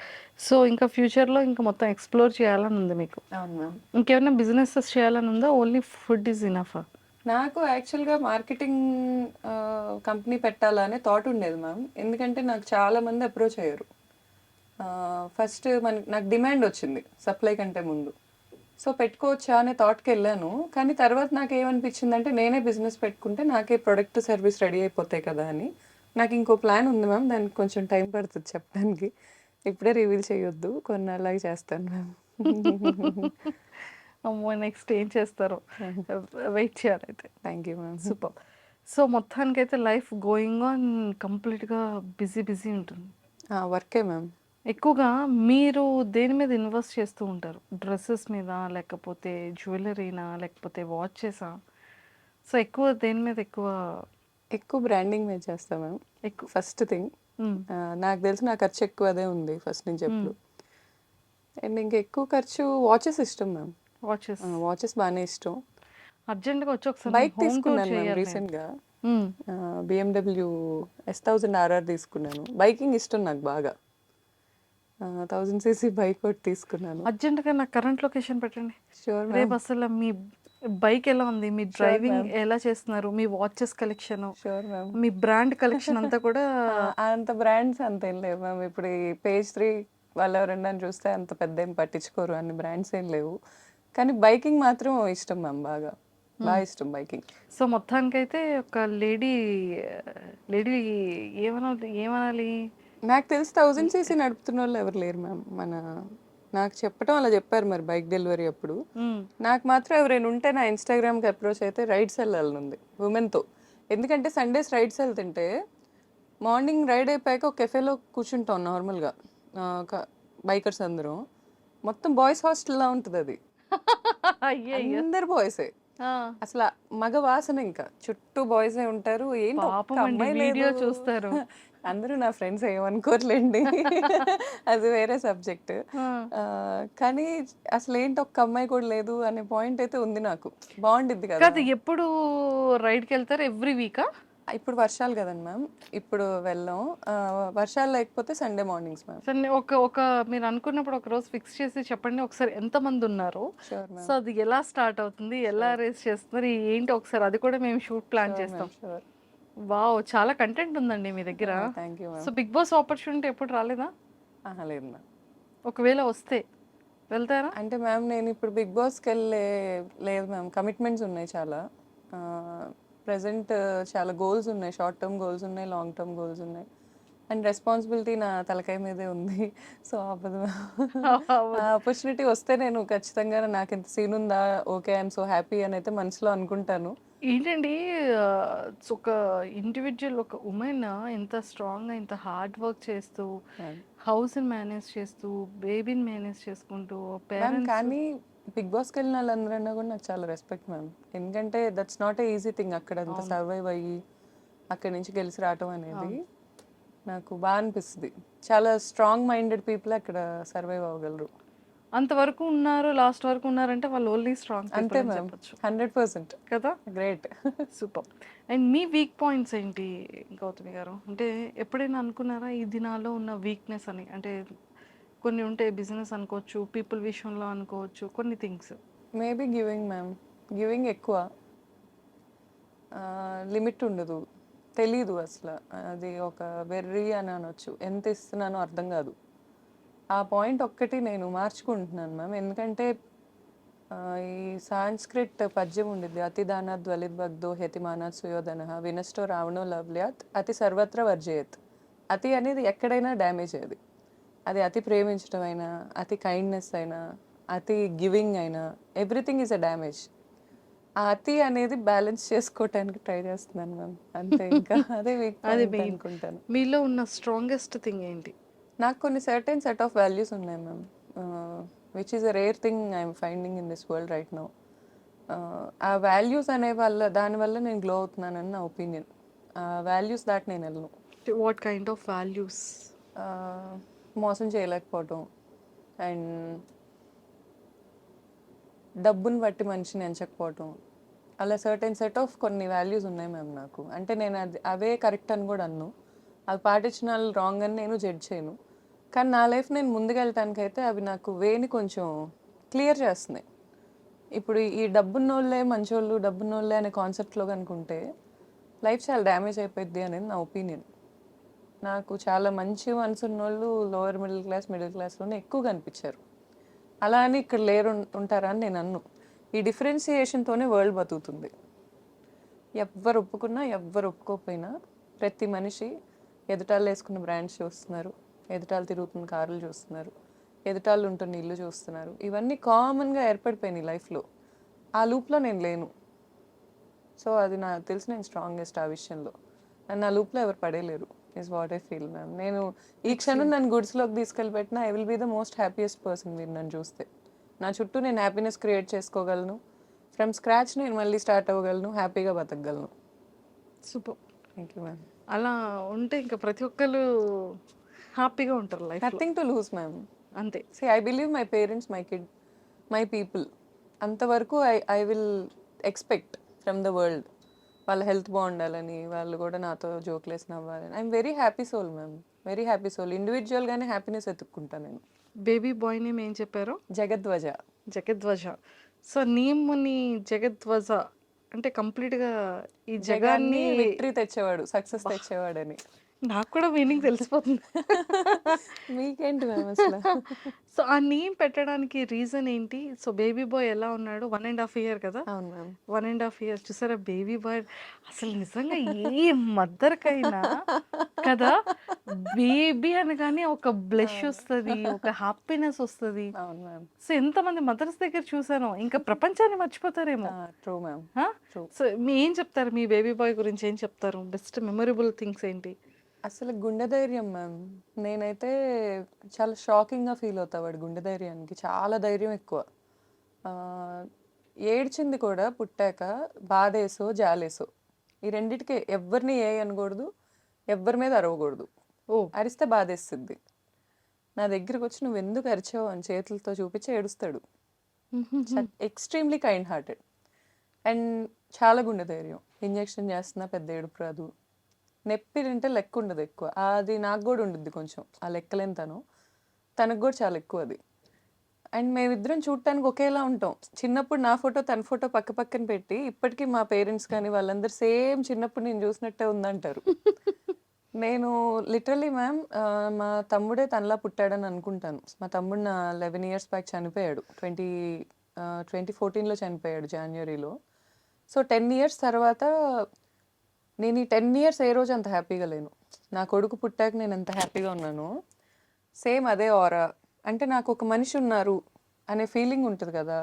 సో ఇంకా ఫ్యూచర్లో ఇంకా మొత్తం ఎక్స్ప్లోర్ చేయాలని ఉంది మీకు? అవును మ్యామ్. ఇంకేమైనా బిజినెసెస్ చేయాలని ఉందా? Only food is enough? నాకు యాక్చువల్గా మార్కెటింగ్ కంపెనీ పెట్టాలనే థాట్ ఉండేది మ్యామ్. ఎందుకంటే నాకు చాలా మంది అప్రోచ్ అయ్యారు. ఫస్ట్ నాకు డిమాండ్ వచ్చింది సప్లై కంటే ముందు. సో పెట్టుకోవచ్చా అనే థాట్కి వెళ్ళాను. కానీ తర్వాత నాకు ఏమనిపించింది అంటే నేనే బిజినెస్ పెట్టుకుంటే నాకే ప్రొడక్ట్ సర్వీస్ రెడీ అయిపోతాయి కదా అని. నాకు ఇంకో ప్లాన్ ఉంది మ్యామ్. దానికి కొంచెం టైం పడుతుంది చెప్పడానికి. ఇప్పుడే రివీల్ చేయొద్దు, కొన్నాళ్ళకి చేస్తాను మ్యామ్. అమ్మో నెక్స్ట్ ఏం చేస్తారో వెయిట్ చేయాలైతే. Thank you ma'am. Super. So మొత్తానికైతే లైఫ్ గోయింగ్ ఆన్ కంప్లీట్గా బిజీ ఉంటుంది. వర్కే మ్యామ్. ఎక్కువగా మీరు దేని మీద ఇన్వెస్ట్ చేస్తూ ఉంటారు? డ్రెస్సెస్ మీద, లేకపోతే జ్యువెలరీనా, లేకపోతే వాచెసా? సో ఎక్కువ దేని మీద ఎక్కువ బ్రాండింగ్ మీద చేస్తాం మ్యామ్. ఎక్కువ? ఫస్ట్ థింగ్ నాకు తెలిసి నా ఖర్చు ఎక్కువ అదే ఉంది ఫస్ట్ నుంచి ఎప్పుడు. అండ్ ఇంకా ఎక్కువ ఖర్చు వాచెస్ ఇష్టం మ్యామ్. వాచెస్? వాచెస్ బాగానే ఇష్టం. అర్జెంట్గా వచ్చి ఒకసారి బైక్ home tour తీసుకున్నాను మ్యామ్ చేయాలి. రీసెంట్గా. BMW S1000 RR తీసుకున్నాను. బైకింగ్ ఇష్టం నాకు బాగా. 1000cc బైక్ ఒకటి తీసుకున్నాను. అర్జెంట్గా నాకు కరెంట్ లొకేషన్ పెట్టండి. షూర్ రేపు మ్యామ్. అసలు మీ బైక్ ఎలా ఉంది, మీ డ్రైవింగ్ ఎలా చేస్తున్నారు, మీ వాచెస్ కలెక్షన్, షూర్ మ్యామ్. మీ బ్రాండ్ కలెక్షన్ అంతా కూడా అంత బ్రాండ్స్ అంత ఏం లేవు మ్యామ్. ఇప్పుడు ఈ పేజ్ 3 వాళ్ళు ఎవరన్నా చూస్తే అంత పెద్ద ఏం పట్టించుకోరు, అన్ని బ్రాండ్స్ ఏం లేవు. కానీ బైకింగ్ మాత్రం ఇష్టం మ్యామ్. బాగా ఇష్టం బైకింగ్. సో మొత్తానికైతే ఒక లేడీ ఏమనాలి, నాకు తెలిసి 1000cc నడుపుతున్న వాళ్ళు ఎవరు లేరు మ్యామ్. నాకు చెప్పడం అలా చెప్పారు మరి బైక్ డెలివరీ అప్పుడు. నాకు మాత్రం ఎవరైనా ఉంటే నా ఇన్స్టాగ్రామ్కి అప్రోచ్ అయితే రైడ్స్ వెళ్ళాలని ఉంది ఉమెన్తో. ఎందుకంటే సండేస్ రైడ్స్ వెళ్తుంటే మార్నింగ్ రైడ్ అయిపోయాక ఒక కెఫేలో కూర్చుంటాం నార్మల్గా బైకర్స్ అందరం. మొత్తం బాయ్స్ హాస్టల్లా ఉంటుంది అది. అందరు బాయ్సే. అసలు మగ వాసన, ఇంకా చుట్టూ బాయ్సే ఉంటారు. ఏంటి ఒక్క అమ్మాయి వీడియో లేదు. చూస్తారు. అందరూ నా ఫ్రెండ్స్ ఏమనుకోర్లేండి, అది వేరే సబ్జెక్ట్. కానీ అసలు ఏంటి ఒక్క అమ్మాయి కూడా లేదు అనే పాయింట్ అయితే ఉంది నాకు. బాగుండిద్ది కదా. కాదు, ఎప్పుడు రైడ్కి వెళ్తారు? ఎవ్రీ వీకా? ఇప్పుడు వర్షాలు కదండి మ్యామ్, ఇప్పుడు వెళ్ళాం. వర్షాలు లేకపోతే సండే మార్నింగ్స్ మ్యామ్. సరే, ఒక మీరు అనుకున్నప్పుడు ఒక రోజు ఫిక్స్ చేసి చెప్పండి ఒకసారి ఎంతమంది ఉన్నారు. Sure so ma'am. అది ఎలా స్టార్ట్ అవుతుంది, ఎలా రేస్ చేస్తున్నారు ఏంటి, ఒకసారి అది కూడా మేము షూట్ ప్లాన్ చేస్తాం. షూర్. వావ్, చాలా కంటెంట్ ఉందండి మీ దగ్గర. Thank you so ma'am. Bigg Boss opportunity ఎప్పుడు రాలేదా? లేదు మ్యామ్. ఒకవేళ వస్తే వెళ్తారా? అంటే మ్యామ్ నేను ఇప్పుడు బిగ్ బాస్కి లేదు మ్యామ్. కమిట్మెంట్స్ ఉన్నాయి చాలా. ప్రజెంట్ చాలా గోల్స్ ఉన్నాయి. షార్ట్ టర్మ్ గోల్స్ ఉన్నాయి, లాంగ్ టర్మ్ గోల్స్ ఉన్నాయి. అండ్ రెస్పాన్సిబిలిటీ నా తలకాయ మీదే ఉంది. సో అవ్వదు ఆపర్చునిటీ వస్తే నేను ఖచ్చితంగా నాకు ఎంత సీన్ ఉందా, ఓకే ఐఎమ్ సో హ్యాపీ అని అయితే మనసులో అనుకుంటాను. ఏంటండి, ఒక ఇండివిజువల్, ఒక ఉమెన్ ఎంత స్ట్రాంగ్గా, ఇంత హార్డ్ వర్క్ చేస్తూ, హౌస్ని మేనేజ్ చేస్తూ, బేబీని మేనేజ్ చేసుకుంటూ, మ్యామ్ పేరెంట్స్. కానీ బిగ్ బాస్కి వెళ్ళిన వాళ్ళందరన్నా కూడా నాకు చాలా రెస్పెక్ట్ మ్యామ్. ఎందుకంటే that's not a easy thing. అక్కడ అంత సర్వైవ్ అయ్యి అక్కడి నుంచి గెలిచి రావటం అనేది నాకు బాగా అనిపిస్తుంది. చాలా స్ట్రాంగ్ మైండెడ్ పీపుల్ అక్కడ సర్వైవ్ అవ్వగలరు. అంతవరకు ఉన్నారు, లాస్ట్ వరకు ఉన్నారంటే వాళ్ళు ఓన్లీ స్ట్రాంగ్ అంతే అని మ్యామ్. చెప్పొచ్చు 100% కదా. Great. Super. And me weak points ఏంటి గౌతమి గారు? అంటే ఎప్పుడైనా అనుకున్నారా ఇది నాలో ఉన్న వీక్నెస్ అని? అంటే కొన్ని ఉంటాయి, బిజినెస్ అనుకోవచ్చు, పీపుల్ విషయంలో అనుకోవచ్చు, కొన్ని things. Maybe giving ma'am. Giving ఎక్కువ, లిమిట్ ఉండదు, తెలీదు అసలు. అది ఒక వెర్రీ అని అనొచ్చు. ఎంత ఇస్తున్నానో అర్థం కాదు. ఆ పాయింట్ ఒక్కటి నేను మార్చుకుంటున్నాను మ్యామ్. ఎందుకంటే ఈ సాంస్క్రిట్ పద్యం ఉండిద్ది, అతి దానాత్ వలిద్భగ్ధో హెతిమానాత్ సుయోధన వినష్టో రావణో లవ్ల్యాత్ అతి సర్వత్ర వర్జయత్. అతి అనేది ఎక్కడైనా డ్యామేజ్. అది అతి ప్రేమించడం అయినా, అతి కైండ్నెస్ అయినా, అతి గివింగ్ అయినా ఎవ్రీథింగ్ ఈజ్ అ డ్యామేజ్. ఆ అతి అనేది బ్యాలెన్స్ చేసుకోవటానికి ట్రై చేస్తున్నాను మ్యామ్. అంతే ఇంకా అదే వీక్ అది పాయింట్ మెయిన్. అనుకుంటాను. మీలో ఉన్న స్ట్రాంగెస్ట్ థింగ్ ఏంటి? నాకు కొన్ని సర్టెన్ సెట్ ఆఫ్ వాల్యూస్ ఉన్నాయి ma'am, which is a rare thing I'm finding in this world right now. ఆ వాల్యూస్ అనే దానివల్ల నేను గ్లో అవుతున్నానని నా ఒపీనియన్. ఆ వాల్యూస్ దాటి నేను వెళ్ళను. What kind of values? మోసం చేయలేకపోవటం అండ్ డబ్బుని బట్టి మనిషిని ఎంచకపోవటం, అలా సర్టెన్ సెట్ ఆఫ్ కొన్ని వాల్యూస్ ఉన్నాయి మ్యామ్ నాకు. అంటే నేను అవే కరెక్ట్ అని కూడా అన్ను, అవి పాటించిన వాళ్ళు రాంగ్ అని నేను జడ్జ్ చేయను. కానీ నా లైఫ్ నేను ముందుకెళ్ళటానికైతే అవి నాకు వేని కొంచెం క్లియర్ చేస్తున్నాయి. ఇప్పుడు ఈ డబ్బున్నోళ్ళే మంచోళ్ళు, డబ్బున్నోళ్ళే అనే కాన్సెప్ట్లో కనుకుంటే లైఫ్ చాలా డ్యామేజ్ అయిపోద్ది అనేది నా ఒపీనియన్. నాకు చాలా మంచి మనసు ఉన్నోళ్ళు లోవర్ మిడిల్ క్లాస్లోనే ఎక్కువ కనిపించారు. అలా అని ఇక్కడ లేరు ఉంటారా అని నేను అన్ను. ఈ డిఫరెన్సియేషన్తోనే వరల్డ్ బతుకుతుంది. ఎవ్వరు ఒప్పుకున్నా ఎవ్వరు ఒప్పుకోకపోయినా ప్రతి మనిషి ఎదుటాళ్ళు వేసుకున్న బ్రాండ్స్ చూస్తున్నారు, ఎదుటాళ్ళు తిరుగుతున్న కార్లు చూస్తున్నారు, ఎదుటాళ్ళు ఉంటున్న ఇల్లు చూస్తున్నారు. ఇవన్నీ కామన్గా ఏర్పడిపోయినాయి లైఫ్లో. ఆ లూప్లో నేను లేను. సో అది నాకు తెలిసి నేను స్ట్రాంగెస్ట్ ఆ విషయంలో. అండ్ నా లూప్లో ఎవరు పడేయలేరు is what I feel ma'am. నేను ఈ క్షణం నన్ను గుడ్స్లోకి తీసుకెళ్ళి పెట్టినా I will be the most happiest person. మీరు నన్ను చూస్తే నా చుట్టూ నేను హ్యాపీనెస్ క్రియేట్ చేసుకోగలను. ఫ్రమ్ స్క్రాచ్ నేను మళ్ళీ స్టార్ట్ అవ్వగలను, హ్యాపీగా బతకగలను. సూపర్. Thank you ma'am. అలా ఉంటే ఇంకా ప్రతి ఒక్కరు హ్యాపీగా ఉంటారు లైఫ్లో. Nothing to lose ma'am. అంతే. See I believe my parents, my kid, my people. అంతవరకు I will expect from the world. వాళ్ళ హెల్త్ బాగుండాలని, వాళ్ళు కూడా నాతో జోక్లేసి నవ్వాలని. I'm very happy soul ma'am, very happy soul. ఇండివిజువల్గానే హ్యాపీనెస్ ఎత్తుక్కుంటాను నేను. బేబీ బాయ్ నేమ్ ఏం చెప్పారు? జగద్వజ. జగద్వజ. సో నేమ్ని జగద్వజ అంటే కంప్లీట్గా ఈ జగాన్ని విక్టరీ తెచ్చేవాడు, సక్సెస్ తెచ్చేవాడని. నాకు కూడా మీనింగ్ తెలిసిపోతుంది. మీకేంటి మ్యామ్ అసలు? సో ఆ నేమ్ పెట్టడానికి రీజన్ ఏంటి? సో బేబీ బాయ్ ఎలా ఉన్నాడు? 1.5 year కదా? అవును మ్యామ్. 1.5 years చూసారా బేబీ బాయ్. అసలు నిజంగా ఏ మదర్కైనా కదా, బేబీ అనగానే ఒక బ్లెష్ వస్తుంది, ఒక హ్యాపీనెస్ వస్తుంది. అవును మ్యామ్. సో ఎంతమంది మదర్స్ దగ్గర చూసానో ఇంకా ప్రపంచాన్ని మర్చిపోతారేమో. True ma'am. True. సో మీ ఏం చెప్తారు మీ బేబీ బాయ్ గురించి? ఏం చెప్తారు? బెస్ట్ మెమొరబుల్ థింగ్స్ ఏంటి? అసలు గుండె ధైర్యం మ్యామ్. నేనైతే చాలా షాకింగ్గా ఫీల్ అవుతా వాడి గుండె ధైర్యానికి. చాలా ధైర్యం ఎక్కువ. ఆ, ఏడ్చింది కూడా పుట్టాక బాధేసో జాలేసో, ఈ రెండిటికే. ఎవరిని ఏ అనకూడదు, ఎవరి మీద అరవకూడదు. ఓ అరిస్తే బాధేస్తుంది. నా దగ్గరికి వచ్చి నువ్వు ఎందుకు అరిచావు అని చేతులతో చూపించి ఏడుస్తాడు. ఎక్స్ట్రీమ్లీ కైండ్ హార్టెడ్ అండ్ చాలా గుండె ధైర్యం. ఇంజెక్షన్ చేస్తున్నా పెద్ద ఏడుపు రాదు. నొప్పి తింటే లెక్క ఉండదు ఎక్కువ. అది నాకు కూడా ఉండుద్ది కొంచెం, ఆ లెక్కలేని తనకు కూడా చాలా ఎక్కువ అది. అండ్ మేమిద్దరం చూడటానికి ఒకేలా ఉంటాం. చిన్నప్పుడు నా ఫోటో తన ఫోటో పక్క పక్కన పెట్టి ఇప్పటికీ మా పేరెంట్స్ కానీ వాళ్ళందరూ సేమ్ చిన్నప్పుడు నేను చూసినట్టే ఉందంటారు. నేను లిటరలీ మ్యామ్ మా తమ్ముడే తనలా పుట్టాడని అనుకుంటాను. మా తమ్ముడు నా 11 years బ్యాక్ చనిపోయాడు. 2014లో చనిపోయాడు జనవరిలో. సో 10 years తర్వాత నేను ఈ 10 years ఏ రోజు అంత హ్యాపీగా లేను. నా కొడుకు పుట్టాక నేను ఎంత హ్యాపీగా ఉన్నానో సేమ్ అదే ఆరా. అంటే నాకు ఒక మనిషి ఉన్నారు అనే ఫీలింగ్ ఉంటుంది కదా.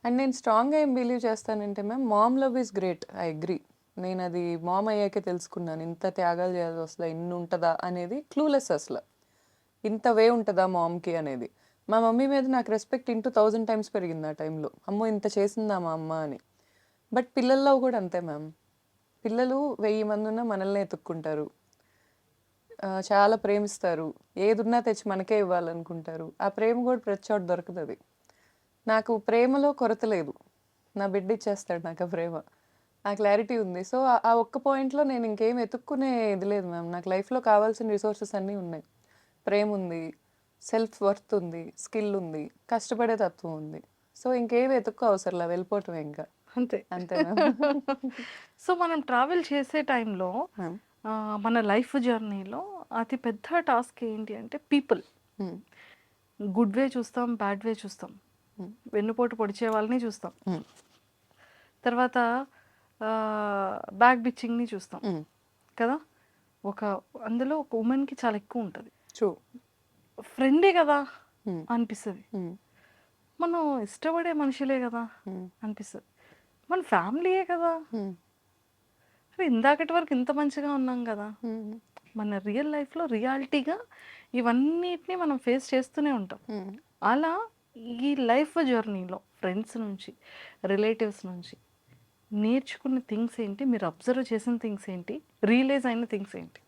అండ్ నేను స్ట్రాంగ్గా ఏం బిలీవ్ చేస్తానంటే ma'am, mom love is great, I agree. నేను అది మామ్ అయ్యాకే తెలుసుకున్నాను. ఇంత త్యాగాలు చేయాల్సి వస్తుందా, ఇన్ని ఉంటుందా అనేది క్లూలెస్. అసలు ఇంత వే ఉంటుందా మామ్కి అనేది. మా మమ్మీ మీద నాకు రెస్పెక్ట్ 1000 times పెరిగింది ఆ టైంలో. అమ్మో ఇంత చేసిందా మా అమ్మ అని. బట్ పిల్లల్లో కూడా అంతే మ్యామ్. పిల్లలు 1000 మంది ఉన్నా మనల్ని ఎత్తుక్కుంటారు, చాలా ప్రేమిస్తారు, ఏదున్నా తెచ్చి మనకే ఇవ్వాలనుకుంటారు. ఆ ప్రేమ కూడా ప్రతి చోట దొరుకుతుంది. నాకు ప్రేమలో కొరత లేదు. నా బిడ్డ ఇచ్చేస్తాడు నాకు ఆ ప్రేమ. ఆ క్లారిటీ ఉంది. సో ఆ ఒక్క పాయింట్లో నేను ఇంకేం ఎత్తుక్కునే ఇది లేదు మ్యామ్. నాకు లైఫ్లో కావాల్సిన రిసోర్సెస్ అన్నీ ఉన్నాయి. ప్రేమ ఉంది, సెల్ఫ్ వర్త్ ఉంది, స్కిల్ ఉంది, కష్టపడే తత్వం ఉంది. సో ఇంకేమి ఎత్తుక్కో అవసరంలా, వెళ్ళిపోవటం ఇంకా అంతే. అంతే మ్యామ్. సో మనం ట్రావెల్ చేసే టైంలో మ్యామ్. మన లైఫ్ జర్నీలో అతి పెద్ద టాస్క్ ఏంటి అంటే పీపుల్. గుడ్ వే చూస్తాం, బ్యాడ్ వే చూస్తాం, వెన్నుపోటు పొడిచే వాళ్ళని చూస్తాం, తర్వాత బ్యాక్ బిచ్చింగ్ని చూస్తాం కదా. అందులో ఒక ఉమెన్కి చాలా ఎక్కువ ఉంటుంది. ట్రూ. ఫ్రెండే కదా అనిపిస్తుంది. మనం ఇష్టపడే మనుషులే కదా హ్మ్. అనిపిస్తుంది. మన ఫ్యామిలీయే కదా. హ్మ్. అరే ఇందాకటి వరకు ఇంత మంచిగా ఉన్నాం కదా. హ్మ్. మన రియల్ లైఫ్లో రియాలిటీగా ఇవన్నిటిని మనం ఫేస్ చేస్తూనే ఉంటాం. హ్మ్. అలా ఈ లైఫ్ జర్నీలో ఫ్రెండ్స్ నుంచి, రిలేటివ్స్ నుంచి నేర్చుకున్న థింగ్స్ ఏంటి? మీరు అబ్జర్వ్ చేసిన థింగ్స్ ఏంటి? రియలైజ్ అయిన థింగ్స్ ఏంటి?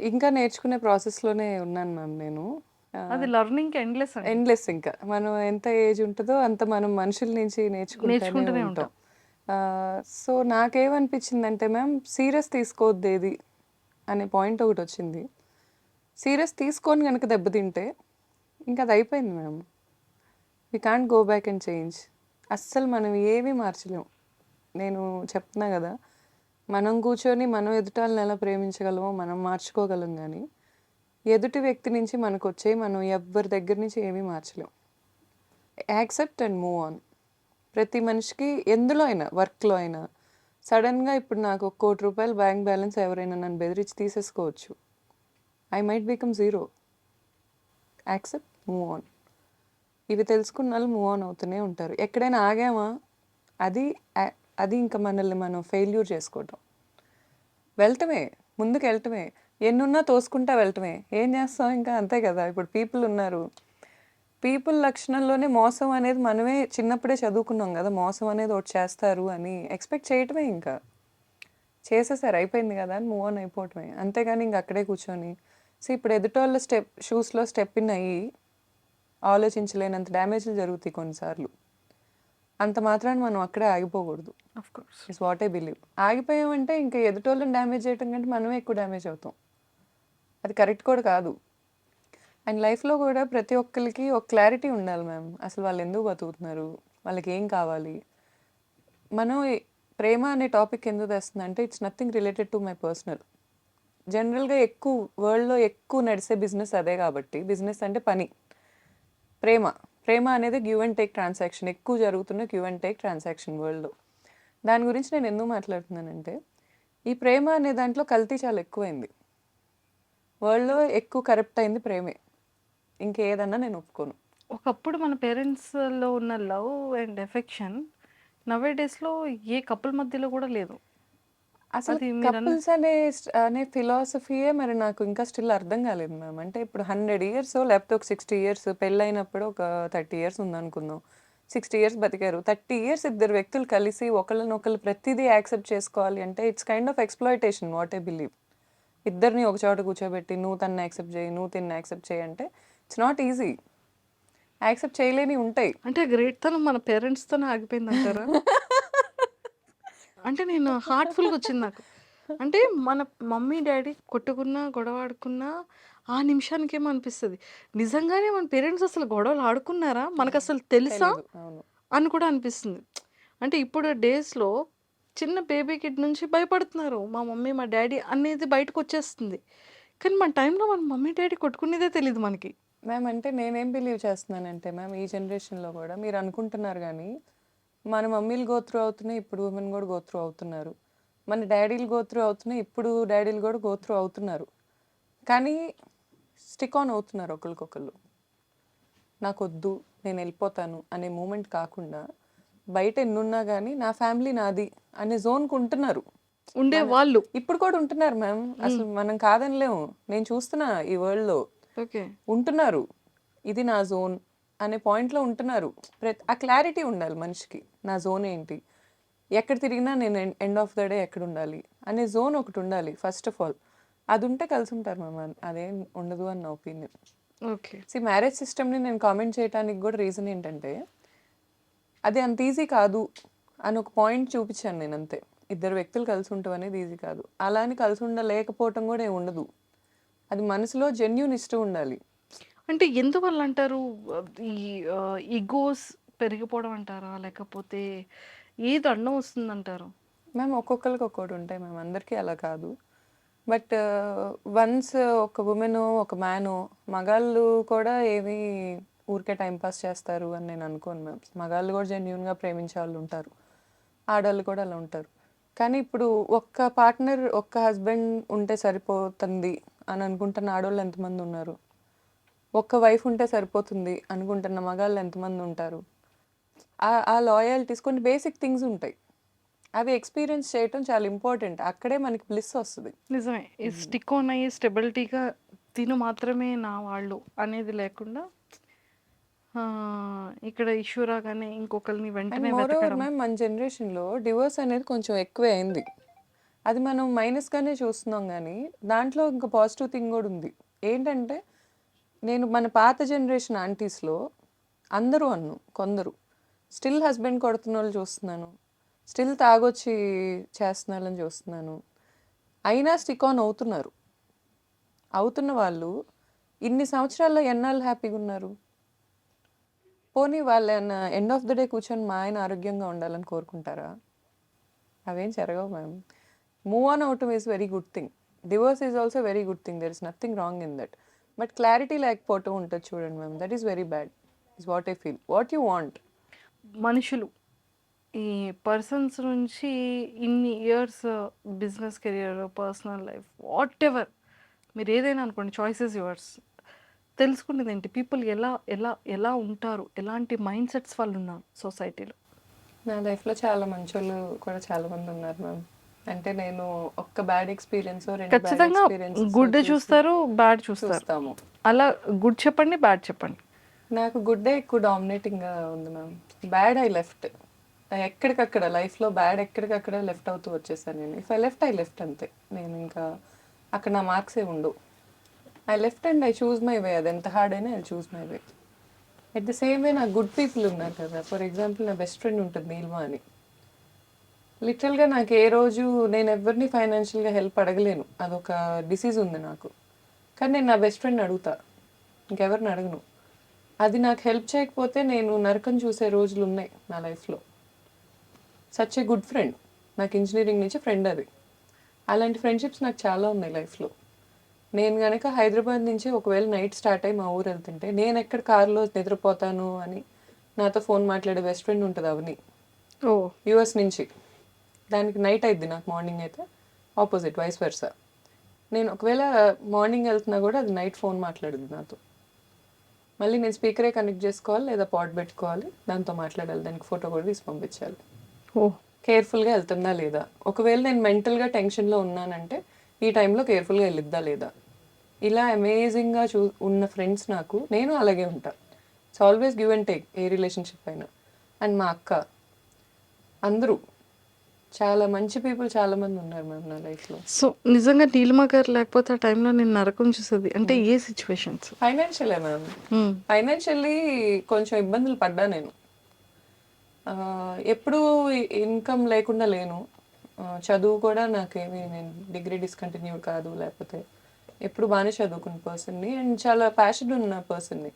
ఇంకా నేర్చుకునే ప్రాసెస్‌లోనే ఉన్నాను మ్యామ్ నేను. అది లెర్నింగ్‌కి ఎండ్‌లెస్ అండి. ఎండ్‌లెస్ ఇంకా. మనం ఎంత ఏజ్ ఉంటదో అంత మనం మనుషుల నుంచి నేర్చుకుంటూనే నేర్చుకుంటూనే ఉంటాం. ఉంటాం. సో, నాకేమనిపించిందంటే మ్యామ్ సీరియస్ తీసుకోవద్దేది అనే పాయింట్ ఒకటొచ్చింది. సీరియస్ తీసుకొని గనక దెబ్బతింటే ఇంక అది అయిపోయింది ma'am. We can't go back and change. అస్సలు మనం ఏమీ మార్చలేం. నేను చెప్తున్నా గదా! మనం కూర్చొని మనం ఎదుటి వాళ్ళని ఎలా ప్రేమించగలమో మనం మార్చుకోగలం గానీ, ఎదుటి వ్యక్తి నుంచి మనకొచ్చేయి మనం ఎవ్వరి దగ్గర నుంచి ఏమీ మార్చలేం. Accept and move on. ప్రతి మనిషికి ఎందులో అయినా, వర్క్‌లో అయినా సడెన్‌గా ఇప్పుడు నాకు ఒక ₹1,00,00,000 బ్యాంక్ బ్యాలెన్స్ ఎవరైనా నన్ను బెదిరించి తీసేసుకోవచ్చు. I might become zero. Accept, move on. ఇవి తెలుసుకున్నోళ్ళు మూవ్ ఆన్ అవుతూనే ఉంటారు. ఎక్కడైనా ఆగామా అది అది ఇంక మనల్ని మనం ఫెయిల్యూర్ చేసుకోవటం. వెళ్ళటమే, ముందుకెళ్ళటమే. ఎన్నున్నా తోసుకుంటా వెళ్ళటమే. ఏం చేస్తాం ఇంకా అంతే కదా! ఇప్పుడు పీపుల్ ఉన్నారు. పీపుల్ లక్షణంలోనే మోసం అనేది మనమే చిన్నప్పుడే చదువుకున్నాం గదా! మోసం అనేది ఒకటి చేస్తారు అని. ఎక్స్‌పెక్ట్ చేయటమే ఇంకా. చేసేసారు అయిపోయింది గదా! అని మూవ్ ఆన్ అయిపోవటమే. అంతేగాని ఇంక అక్కడే కూర్చొని ఇప్పుడు ఎదుటోళ్ళ షూస్‌లో స్టెప్ ఇన్ అయ్యి ఆలోచించలేనంత డ్యామేజ్‌లు జరుగుతాయి కొన్నిసార్లు. అంత మాత్రాన మనం అక్కడే ఆగిపోకూడదు. Of course. Is what I believe. ఆగిపోయామంటే ఇంక ఎదుటోళ్ళని డ్యామేజ్ చేయటం కంటే మనమే ఎక్కువ డ్యామేజ్ అవుతాం. అది కరెక్ట్ కూడా కాదు. అండ్ లైఫ్‌లో కూడా ప్రతి ఒక్కళ్ళకి ఒక క్లారిటీ ఉండాలి మ్యామ్. అసలు వాళ్ళు ఎందుకు బతుకుతున్నారు? వాళ్ళకి ఏం కావాలి? మనం ప్రేమ అనే టాపిక్ ఎందుకు తెస్తుందంటే it's nothing related to my personal. జనరల్‌గా వరల్డ్‌లో ఎక్కువ నడిసే బిజినెస్ అదే కాబట్టి బిజినెస్ అంటే పని. ప్రేమ అనేది గివ్ అండ్ టేక్ ట్రాన్సాక్షన్. ఎక్కువ జరుగుతున్న గివ్ అండ్ టేక్ ట్రాన్సాక్షన్ వరల్డ్‌లో. దాని గురించి నేను ఎందుకు మాట్లాడుతున్నానంటే ఈ ప్రేమ అనే దాంట్లో కల్తీ చాలా ఎక్కువైంది. వరల్డ్‌లో ఎక్కువ కరప్ట్ అయింది ప్రేమే. ఇంకేదన్నా నేను ఒప్పుకోను. ఒకప్పుడు మన పేరెంట్స్‌లో ఉన్న లవ్ అండ్ ఎఫెక్షన్ నౌ ఏ డేస్‌లో ఏ కపుల్ మధ్యలో కూడా లేదు. అసలు అది కపుల్స్ అనే ఫిలాసఫీయే మరి నాకు ఇంకా స్టిల్ అర్థం కాలేదు మ్యామ్. అంటే ఇప్పుడు 100 ఇయర్సో లేకపోతే ఒక 60 ఇయర్స్ పెళ్ళైనప్పుడు ఒక 30 ఇయర్స్ ఉందనుకుందాం. 60 ఇయర్స్ బతికారు. 30 ఇయర్స్ ఇద్దరు వ్యక్తులు కలిసి ఒకళ్ళనొకళ్ళు ప్రతిదీ యాక్సెప్ట్ చేసుకోవాలి అంటే it's kind of exploitation what I believe. ఇద్దరిని ఒక చోట కూర్చోబెట్టి నువ్వు తనని యాక్సెప్ట్ చేయి, నువ్వు తిన్ని యాక్సెప్ట్ చేయి అంటే ఇట్స్ నాట్ ఈజీ. యాక్సెప్ట్ చేయలేనివి ఉంటాయి. అంటే గ్రేట్‌తనం మన పేరెంట్స్‌తోనే ఆగిపోయిందంటారా? అంటే నేను హార్ట్‌ఫుల్‌గా వచ్చింది నాకు. అంటే మన మమ్మీ, డ్యాడీ కొట్టుకున్నా, గొడవ ఆడుకున్నా ఆ నిమిషానికేమో అనిపిస్తది. నిజంగానే మన పేరెంట్స్ అసలు గొడవలు ఆడుకున్నారా? మనకసలు తెలుసా? తెలీదు. అవును. అని కూడా అనిపిస్తుంది. అంటే ఇప్పుడు డేస్‌లో చిన్న బేబీ కిడ్ నుంచి భయపడుతున్నారు. మా మమ్మీ, మా డ్యాడీ అనేది బయటకొచ్చేస్తుంది. కానీ మన టైంలో మన మమ్మీ, డ్యాడీ కొట్టుకునేదే తెలీదు మనకి. మ్యామ్ అంటే నేనేం బిలీవ్ చేస్తున్నానంటే మ్యామ్ ఈ జనరేషన్‌లో కూడా మీరు అనుకుంటున్నారు గానీ, మన మమ్మీలు గో త్రూ అవుతున్నాయి. ఇప్పుడు ఉమెన్ కూడా గో త్రూ అవుతున్నారు. మన డ్యాడీలు గో త్రూ అవుతున్నాయి. ఇప్పుడు డ్యాడీలు కూడా గో త్రూ అవుతున్నారు. కానీ స్టిక్ ఆన్ అవుతున్నారు ఒకళ్ళకొకళ్ళు. నాకొద్దు, నేను వెళ్ళిపోతాను అనే మూమెంట్ కాకుండా బయట ఎన్నున్నా గానీ నా ఫ్యామిలీ నాది అనే జోన్‌కి ఉంటున్నారు. ఉండేవాళ్ళు. ఇప్పుడు కూడా ఉంటున్నారు మ్యామ్. అసలు మనం కాదనలేము. నేను చూస్తున్నా ఈ వరల్డ్‌లో. ఓకే. ఉంటున్నారు. ఇది నా జోన్ అనే పాయింట్‌లో ఉంటున్నారు. ఆ క్లారిటీ ఉండాలి మనిషికి. నా జోన్ ఏంటి? ఎక్కడ తిరిగినా నేను ఎండ్ ఆఫ్ ద డే ఎక్కడుండాలి? అనే జోన్ ఒకటి ఉండాలి ఫస్ట్ ఆఫ్ ఆల్. అదుంటే కలిసుంటారు మ్యామ్. అదేం ఉండదు అని నా ఒపీనియన్. ఓకే. మ్యారేజ్ సిస్టమ్‌ని నేను కామెంట్ చేయటానికి కూడా రీజన్ ఏంటంటే, అది అంత ఈజీ కాదు అని ఒక పాయింట్ చూపించాను నేనంతే. ఇద్దరు వ్యక్తులు కలిసి ఉండటం అనేది ఈజీ కాదు. అలా అని కలిసి ఉండలేకపోవటం కూడా ఏమి ఉండదు. అది మనసులో జెన్యూన్ ఇష్టం ఉండాలి. అంటే ఎందువల్ల అంటారు? ఈ ఇగోస్ పెరిగిపోవడం అంటారా? లేకపోతే ఏది అడ్డం వస్తుందంటారు? మ్యామ్ ఒక్కొక్కళ్ళకి ఒక్కోటి ఉంటాయి మ్యామ్. అందరికీ అలా కాదు. బట్ వన్స్ ఒక వుమెనో, ఒక మ్యానో మగాళ్ళు కూడా ఏమి ఊరికే టైం పాస్ చేస్తారు అని నేను అనుకోను మ్యామ్. మగాళ్ళు కూడా జెన్యూన్‌గా ప్రేమించే వాళ్ళు ఉంటారు. ఆడోళ్ళు కూడా అలా ఉంటారు. కానీ ఇప్పుడు ఒక్క పార్ట్నర్, ఒక్క హస్బెండ్ ఉంటే సరిపోతుంది అని అనుకుంటున్న ఆడోళ్ళు ఎంతమంది ఉన్నారు? ఒక్క వైఫ్ ఉంటే సరిపోతుంది అనుకుంటున్న మగాళ్ళు ఎంతమంది ఉంటారు? ఆ లాయల్టీస్ కొన్ని బేసిక్ థింగ్స్ ఉంటాయి. అవి ఎక్స్పీరియన్స్ చేయటం చాలా ఇంపార్టెంట్. అక్కడే మనకి బ్లిస్ వస్తుంది. నిజమే. ఈ స్టిక్ ఆన్ అయ్యి స్టెబిలిటీగా తిను మాత్రమే నా వాళ్ళు అనేది లేకుండా ఇక్కడ ఇష్యూ రాగానే ఇంకొకరిని అండ్ వెంటనే మోర్ ఓవర్ వెతకడం. మ్యామ్, మన జనరేషన్లో డివోర్స్ అనేది కొంచెం ఎక్కువే అయింది. అది మనం మైనస్గానే చూస్తున్నాం, కానీ దాంట్లో ఇంకా పాజిటివ్ థింగ్ కూడా ఉంది. ఏంటంటే నేను మన పాత జనరేషన్ ఆంటీస్లో అందరూ కొందరు స్టిల్ హస్బెండ్ కొడుతున్న వాళ్ళు చూస్తున్నాను, స్టిల్ తాగొచ్చి చేస్తున్నారని చూస్తున్నాను. అయినా స్టిక్ ఆన్ అవుతున్న వాళ్ళు ఇన్ని సంవత్సరాల్లో ఎన్నాళ్ళు హ్యాపీగా ఉన్నారు? పోనీ వాళ్ళు ఎండ్ ఆఫ్ ద డే కూర్చొని మా ఆయన ఆరోగ్యంగా ఉండాలని కోరుకుంటారా? అవేం జరగవు మ్యామ్. మూవ్ ఆన్ అవటం is very good thing. Divorce is also very good thing. There is nothing wrong in that. But clarity లేకపోవటం ఉంటుంది చూడండి ma'am, that is very bad. Is what I feel. What you want? మనుషులు ఈ persons నుంచి ఇన్ని years business career, personal life, what ever మీరు ఏదైనా అనుకోండి, చాయిసెస్ యువర్స్. తెలుసుకునేది ఏంటి, పీపుల్ ఎలా ఎలా ఎలా ఉంటారు, ఎలాంటి మైండ్ సెట్స్ వాళ్ళు ఉన్నారు సొసైటీలో. నా లైఫ్లో చాలా మంచి వాళ్ళు కూడా చాలా మంది ఉన్నారు మ్యామ్. అంటే నేను ఒక్క బ్యాడ్ ఎక్స్పీరియన్స్ రెండు బ్యాడ్ ఖచ్చితంగా ఎక్స్పీరియన్స్ గుడ్ చూస్తారు, బ్యాడ్ చూస్తారు. చూస్తాము. అలా గుడ్ చెప్పండి, బ్యాడ్ చెప్పండి. నాకు గుడ్డే ఎక్కువ డామినేటింగ్గా ఉంది మ్యామ్. Bad I left. ఎక్కడికక్కడ లైఫ్లో బ్యాడ్ ఎక్కడికక్కడ లెఫ్ట్ అవుతూ వచ్చేసాను నేను. ఇఫ్ ఐ లెఫ్ట్ అంతే. నేను ఇంకా అక్కడ నా మార్క్స్ ఏ ఉండవు. I left and I choose my way. అది ఎంత హార్డ్ అయినా I choose my way. At the same way నాకు గుడ్ పీపుల్ ఉన్నారు కదా. ఫర్ ఎగ్జాంపుల్ నా బెస్ట్ ఫ్రెండ్ ఉంటుంది నీల్మా అని. లిటరల్గా నాకు ఏ రోజు నేను ఎవరిని ఫైనాన్షియల్గా హెల్ప్ అడగలేను, అదొక డిసీజ్ ఉంది నాకు. కానీ నేను నా బెస్ట్ ఫ్రెండ్ అడుగుతా, ఇంకెవరిని అడగను. అది నాకు హెల్ప్ చేయకపోతే నేను నరకం చూసే రోజులు ఉన్నాయి నా లైఫ్లో. Such a good friend. నాకు ఇంజనీరింగ్ నుంచి ఫ్రెండ్ అది. అలాంటి ఫ్రెండ్షిప్స్ నాకు చాలా ఉన్నాయి లైఫ్లో. నేను కనుక హైదరాబాద్ నుంచి ఒకవేళ నైట్ స్టార్ట్ అయ్యి మా ఊరు వెళ్తుంటే నేను ఎక్కడ కారులో నిద్రపోతాను అని నాతో ఫోన్ మాట్లాడే బెస్ట్ ఫ్రెండ్ ఉంటుంది అవని, ఓ యూఎస్ నుంచి. దానికి నైట్ అయిద్ది, నాకు మార్నింగ్ అయితే ఆపోజిట్, వైస్ వర్సా. నేను ఒకవేళ మార్నింగ్ వెళ్తున్నా కూడా అది నైట్ ఫోన్ మాట్లాడుద్ది నాతో. మళ్ళీ నేను స్పీకరే కనెక్ట్ చేసుకోవాలి లేదా పాట్ పెట్టుకోవాలి, దాంతో మాట్లాడాలి, దానికి ఫోటో కూడా తీసి పంపించాలి. ఓ కేర్ఫుల్గా వెళ్తుందా లేదా, ఒకవేళ నేను మెంటల్గా టెన్షన్లో ఉన్నానంటే ఈ టైంలో కేర్ఫుల్గా వెళ్ళిద్దా లేదా. ఇలా అమేజింగ్గా ఉన్న ఫ్రెండ్స్ నాకు. నేను అలాగే ఉంటా. It's always give and take a relationship అయినా. అండ్ మా అక్క, అందరూ చాలా మంచి పీపుల్ చాలా మంది ఉన్నారు మ్యామ్ నా లైఫ్లో. సో నిజంగా నీలిమా గారు లేకపోతే ఆ టైంలో నేను నరకం చూసేది అంటే ఏ సిచ్యువేషన్స్? ఫైనాన్షియలే మ్యామ్. ఫైనాన్షియల్లీ కొంచెం ఇబ్బందులు పడ్డా నేను. ఎప్పుడూ ఇన్కమ్ లేకుండా లేను. చదువు కూడా నాకేమి, నేను డిగ్రీ డిస్కంటిన్యూడ్ కాదు, లేకపోతే ఎప్పుడు బాగానే చదువుకున్న పర్సన్ని అండ్ చాలా ప్యాషన్ ఉన్న పర్సన్ని.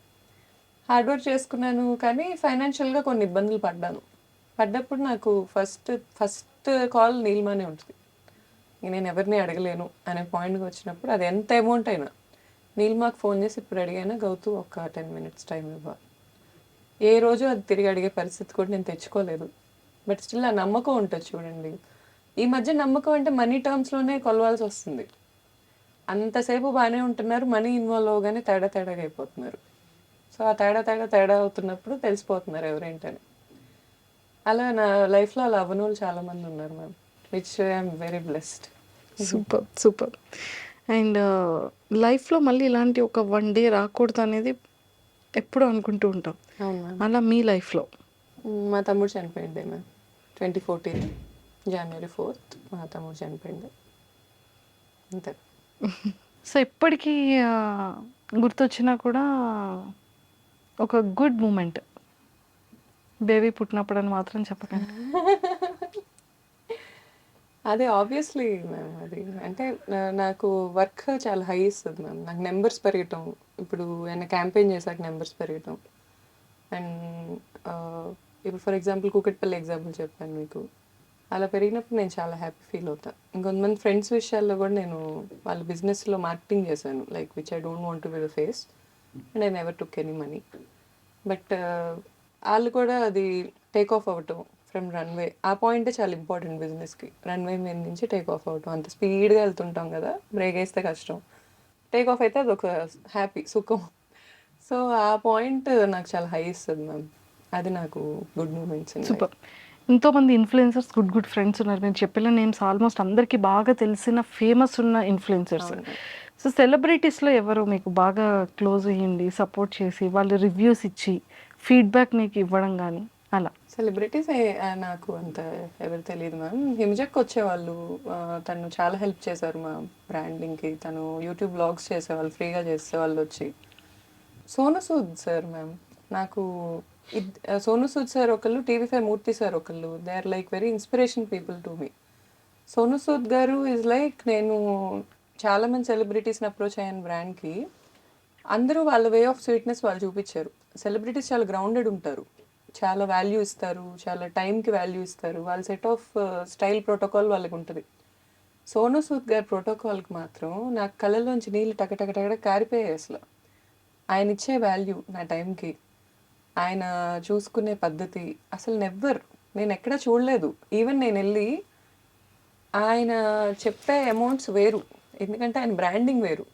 హార్డ్ వర్క్ చేసుకున్నాను, కానీ ఫైనాన్షియల్గా కొన్ని ఇబ్బందులు పడ్డప్పుడు నాకు ఫస్ట్ కాల్ నీలిమానే ఉంటుంది. నేను ఎవరిని అడగలేను అనే పాయింట్కి వచ్చినప్పుడు, అది ఎంత అమౌంట్ అయినా నీలిమాకు ఫోన్ చేసి ఇప్పుడు అడిగైనా గౌతు ఒక 10 minutes టైం ఇవ్వాలి. ఏ రోజు అది తిరిగి అడిగే పరిస్థితి కూడా నేను తెచ్చుకోలేదు. బట్ స్టిల్ ఆ నమ్మకం ఉంటుంది చూడండి. ఈ మధ్య నమ్మకం అంటే మనీ టర్మ్స్లోనే కొలవాల్సి వస్తుంది. అంతసేపు బాగానే ఉంటున్నారు, మనీ ఇన్వాల్వ్ అవగానే తేడాగా అయిపోతున్నారు. సో ఆ తేడా అవుతున్నప్పుడు తెలిసిపోతున్నారు ఎవరేంటని. అలా నా లైఫ్లో అలా అవ్వని వాళ్ళు చాలామంది ఉన్నారు ma'am, which I'm very blessed. Super. And లైఫ్లో మళ్ళీ ఇలాంటి ఒక 1 day రాకూడదు అనేది ఎప్పుడు అనుకుంటూ ఉంటాం. అవును మ్యామ్. అలా మీ లైఫ్లో? మా తమ్ముడు చనిపోయింది మ్యామ్. 2014 January 4th మా తమ్ముడు చనిపోయింది, అంతే. సో ఇప్పటికీ గుర్తొచ్చినా కూడా ఒక గుడ్ మూమెంట్, బేబీ పుట్టినప్పుడు అని మాత్రం చెప్పకండి. అదే ఆబ్వియస్లీ మ్యామ్. అది అంటే నాకు వర్క్ చాలా హై ఇస్తుంది మ్యామ్. నాకు నెంబర్స్ పెరగటం, ఇప్పుడు ఏమైనా క్యాంపెయిన్ చేశాక నెంబర్స్ పెరగటం. అండ్ ఇప్పుడు ఫర్ ఎగ్జాంపుల్ కూకట్పల్లి ఎగ్జాంపుల్ చెప్పాను మీకు, అలా పెరిగినప్పుడు నేను చాలా హ్యాపీ ఫీల్ అవుతాను. ఇంకొంతమంది ఫ్రెండ్స్ విషయాల్లో కూడా నేను వాళ్ళ బిజినెస్లో మార్కెటింగ్ చేశాను, like which I don't want to be the face and I never took any money. But వాళ్ళు కూడా అది టేక్ ఆఫ్ అవ్వటం ఫ్రమ్ రన్వే, ఆ పాయింటే చాలా ఇంపార్టెంట్ బిజినెస్కి. రన్వే మీద నుంచి టేక్ ఆఫ్ అవ్వటం, అంత స్పీడ్గా వెళ్తుంటాం కదా, బ్రేక్ వేస్తే కష్టం. టేక్ ఆఫ్ అయితే అదొక హ్యాపీ సుఖం. సో ఆ పాయింట్ నాకు చాలా హై ఇస్తుంది మ్యామ్. అది నాకు గుడ్ మూమెంట్స్. సూపర్. ఎంతోమంది ఇన్ఫ్లుయెన్సర్స్ గుడ్ ఫ్రెండ్స్ ఉన్నారు. నేను చెప్పిన నేమ్స్ ఆల్మోస్ట్ అందరికీ బాగా తెలిసిన ఫేమస్ ఉన్న ఇన్ఫ్లుయెన్సర్స్. సో సెలబ్రిటీస్లో ఎవరు మీకు బాగా క్లోజ్ అయ్యింది, సపోర్ట్ చేసి వాళ్ళు రివ్యూస్ ఇచ్చి ఫీడ్బ్యాక్ మీకు ఇవ్వడం కానీ అలా? సెలబ్రిటీస్ నాకు అంత ఎవరు తెలియదు మ్యామ్. హిమజక్ వచ్చేవాళ్ళు, తను చాలా హెల్ప్ చేశారు మా బ్రాండింగ్కి. తను యూట్యూబ్ బ్లాగ్స్ చేసేవాళ్ళు, ఫ్రీగా చేసేవాళ్ళు వచ్చి. సోను సూద్ సార్ మ్యామ్, నాకు సోను సూద్ సార్ ఒకళ్ళు, టీవీ5 మూర్తి సార్ ఒకళ్ళు. They are like very inspiration people to me. Sonu Sood గారు ఈజ్ లైక్, నేను చాలా మంది సెలబ్రిటీస్ని అప్రోచ్ అయ్యాను బ్రాండ్కి. అందరూ వాళ్ళ వే ఆఫ్ స్వీట్నెస్ వాళ్ళు చూపించారు. సెలబ్రిటీస్ చాలా గ్రౌండెడ్ ఉంటారు, చాలా వాల్యూ ఇస్తారు, చాలా టైంకి వాల్యూ ఇస్తారు. వాళ్ళ సెట్ ఆఫ్ స్టైల్ ప్రోటోకాల్ వాళ్ళకి ఉంటుంది. సోను సూద్ గారి ప్రోటోకాల్కి మాత్రం నాకు కళ్ళలోంచి నీళ్ళు టకటకటక కారిపోయాయి అసలు. ఆయన ఇచ్చే వాల్యూ నా టైంకి, ఆయన చూసుకునే పద్ధతి అసలు నేను ఎక్కడా చూడలేదు. ఈవెన్ నేను వెళ్ళి ఆయన చెప్పే అమౌంట్స్ వేరు, ఎందుకంటే ఆయన బ్రాండింగ్ వేరు.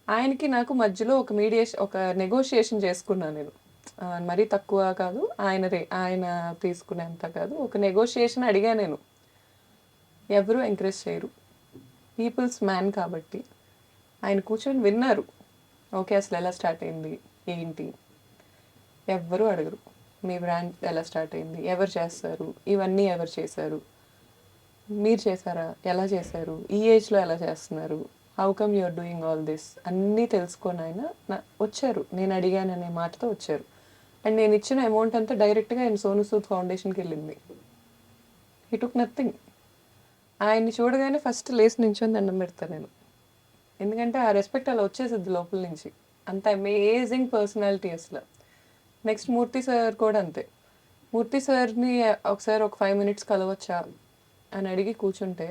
ఆయనకి నాకు మధ్యలో ఒక నెగోషియేషన్ చేసుకున్నాను నేను. మరీ తక్కువ కాదు, ఆయన తీసుకునేంత కాదు, ఒక నెగోషియేషన్ అడిగా నేను. ఎవరు ఎంకరేజ్ చేయరు, పీపుల్స్ మ్యాన్ కాబట్టి. ఆయన కూర్చొని విన్నారు. ఓకే, అసలు ఎలా స్టార్ట్ అయింది ఏంటి, ఎవ్వరూ అడగరు. మీ బ్రాండ్ ఎలా స్టార్ట్ అయింది, ఎవరు చేస్తారు, ఇవన్నీ ఎవరు చేశారు, మీరు చేశారా, ఎలా చేశారు, ఈ ఏజ్లో ఎలా చేస్తున్నారు, how come you are doing all this అన్నీ తెలుసుకొని ఆయన వచ్చారు. నేను అడిగాననే మాటతో వచ్చారు. అండ్ నేను ఇచ్చిన అమౌంట్ అంతా డైరెక్ట్గా ఆయన సోను సూద్ ఫౌండేషన్కి వెళ్ళింది. He took nothing. ఆయన్ని చూడగానే ఫస్ట్ లేచి నించొని దండం పెడతాను నేను, ఎందుకంటే ఆ రెస్పెక్ట్ అలా వచ్చేసిద్ది లోపల నుంచి. అంత అమేజింగ్ పర్సనాలిటీ అసలు. నెక్స్ట్ మూర్తి సార్ కూడా అంతే. మూర్తి సార్ని ఒకసారి ఒక 5 minutes కలవచ్చా అని అడిగి కూర్చుంటే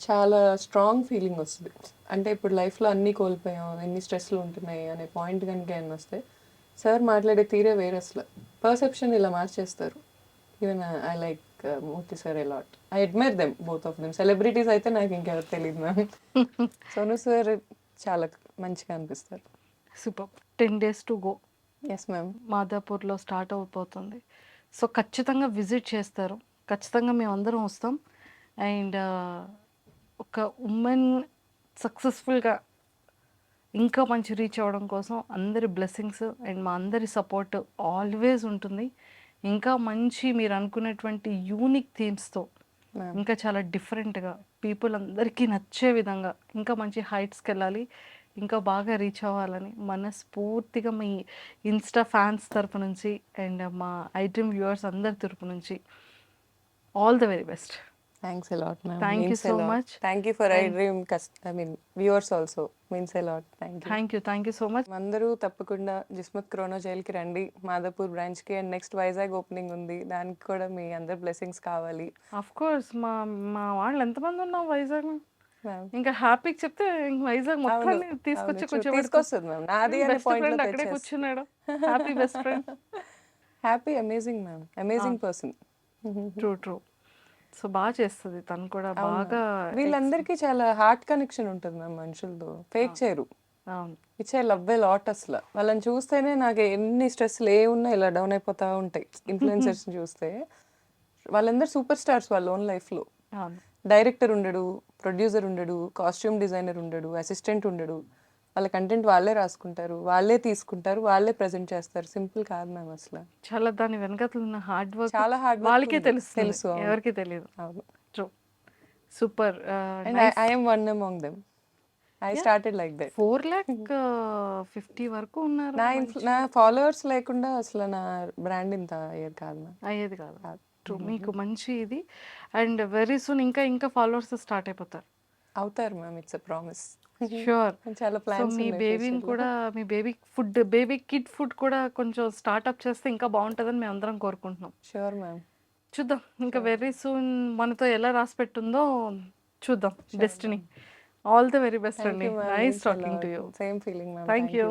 చాలా స్ట్రాంగ్ ఫీలింగ్ వస్తుంది. అంటే ఇప్పుడు లైఫ్లో అన్నీ కోల్పోయాం, ఎన్ని స్ట్రెస్లు ఉంటున్నాయి అనే పాయింట్ కనుక ఏమైనా వస్తే సార్ మాట్లాడే తీరే వేరే అసలు. పర్సెప్షన్ ఇలా మార్చేస్తారు. Even I like Murthy sir a lot. I admire them, both of them. Celebrities అయితే నాకు ఇంకెవరు తెలియదు మ్యామ్. సోను సార్ చాలా మంచిగా అనిపిస్తారు. Super. 10 days to go. Yes ma'am. మాదాపూర్లో స్టార్ట్ అయిపోతుంది. సో ఖచ్చితంగా విజిట్ చేస్తారు, ఖచ్చితంగా మేము అందరం వస్తాం. అండ్ ఒక ఉమెన్ సక్సెస్ఫుల్గా ఇంకా మంచి రీచ్ అవ్వడం కోసం అందరి బ్లెస్సింగ్స్ అండ్ మా అందరి సపోర్ట్ ఆల్వేస్ ఉంటుంది. ఇంకా మంచి మీరు అనుకునేటువంటి యూనిక్ థీమ్స్తో, ఇంకా చాలా డిఫరెంట్గా పీపుల్ అందరికీ నచ్చే విధంగా ఇంకా మంచి హైట్స్కి వెళ్ళాలి, ఇంకా బాగా రీచ్ అవ్వాలని మనస్ఫూర్తిగా మీ ఇన్స్టా ఫ్యాన్స్ తరపు నుంచి అండ్ మా ఐడ్రీమ్ వ్యూవర్స్ అందరి తరపు నుంచి all the very best. Thanks a lot, ma'am. Thank you Means a so lot. much. Thank you for iDream viewers also. Means a lot. Thank you. Thank you so much. అందరూ తప్పకుండా జిస్మత్ క్రోనో జైల్కి రండి, మాదాపూర్ బ్రాంచ్కి. And next Vizag opening ఉంది, దానికి కూడా మీ అందరి blessings కావాలి. Of course మా మా వాళ్ళు ఎంతమంది ఉన్నాం వైజాగ్, Ma'am. ఇంకా హ్యాపీకి చెప్తే ఇంక వైజాగ్ మొత్తాన్ని తీసుకొచ్చి తీసుకొస్తుంది మ్యామ్. నాది అనే బెస్ట్ పాయింట్ ఫ్రెండ్ అక్కడే కూర్చున్నాడు. Happy best friend. Happy, amazing ma'am, amazing person. True. So బాగా చేస్తుంది తను కూడా బాగా. వీళ్ళందరికీ చాలా హార్ట్ కనెక్షన్ ఉంటుంది మ్యామ్ మనుషులతో, ఫేక్ చేయరు. అవును. It's I love a lot అసలు. వాళ్ళని చూస్తేనే నాకు ఎన్ని స్ట్రెస్లు ఉన్నా ఇలా డౌన్ అయిపోతూ ఉంటాయి. ఇన్ఫ్లుయెన్సర్స్ చూస్తే వాళ్ళందరూ సూపర్ స్టార్స్ వాళ్ళ ఓన్ లైఫ్లో. అవును. డైరెక్టర్ ఉండడు, ప్రొడ్యూసర్ ఉండడు, కాస్ట్యూమ్ డిజైనర్ ఉండడు, అసిస్టెంట్ ఉండడు. వాళ్ళ కంటెంట్ వాళ్ళే రాసుకుంటారు, వాళ్ళే తీసుకుంటారు, వాళ్ళే ప్రజెంట్ చేస్తారు. సింపుల్ కాదు మ్యామ్ అసలు. చాలా దాని వెనకాల ఉన్న హార్డ్ వర్క్ చాలా హార్డ్ వాళ్ళకే తెలుసు, అవును. ఎవరికి తెలియదు. అవును. True. Super. And I am one among them. I started like that. 4,50,000 వరకు ఉన్నారు. నా ఫాలోవర్స్ లేకుండా అసలు నా బ్రాండ్ ఇంత అయ్యేది కాదు మ్యామ్. అయ్యేది కాదు. ట్రూ. మీకు మంచి ఇది. అండ్ వెరీ సూన్ ఇంకా ఫాలోవర్స్ స్టార్ట్ అయిపోతారు. అవుతారు ma'am, it's a promise. Sure. చాలా సో ప్లాన్స్ మీ బేబీని కూడా, మీ బేబీ కిడ్ ఫుడ్ కూడా కొంచెం స్టార్ట్అప్ చేస్తే ఇంకా బాగుంటుందని మేము అందరం కోరుకుంటున్నాం. Sure ma'am. చూద్దాం ఇంకా వెరీ సూన్ మనతో ఎలా రాసి పెట్టుందో చూద్దాం destiny. All the very best అండి. Nice talking to you. Same feeling ma'am. Thank you.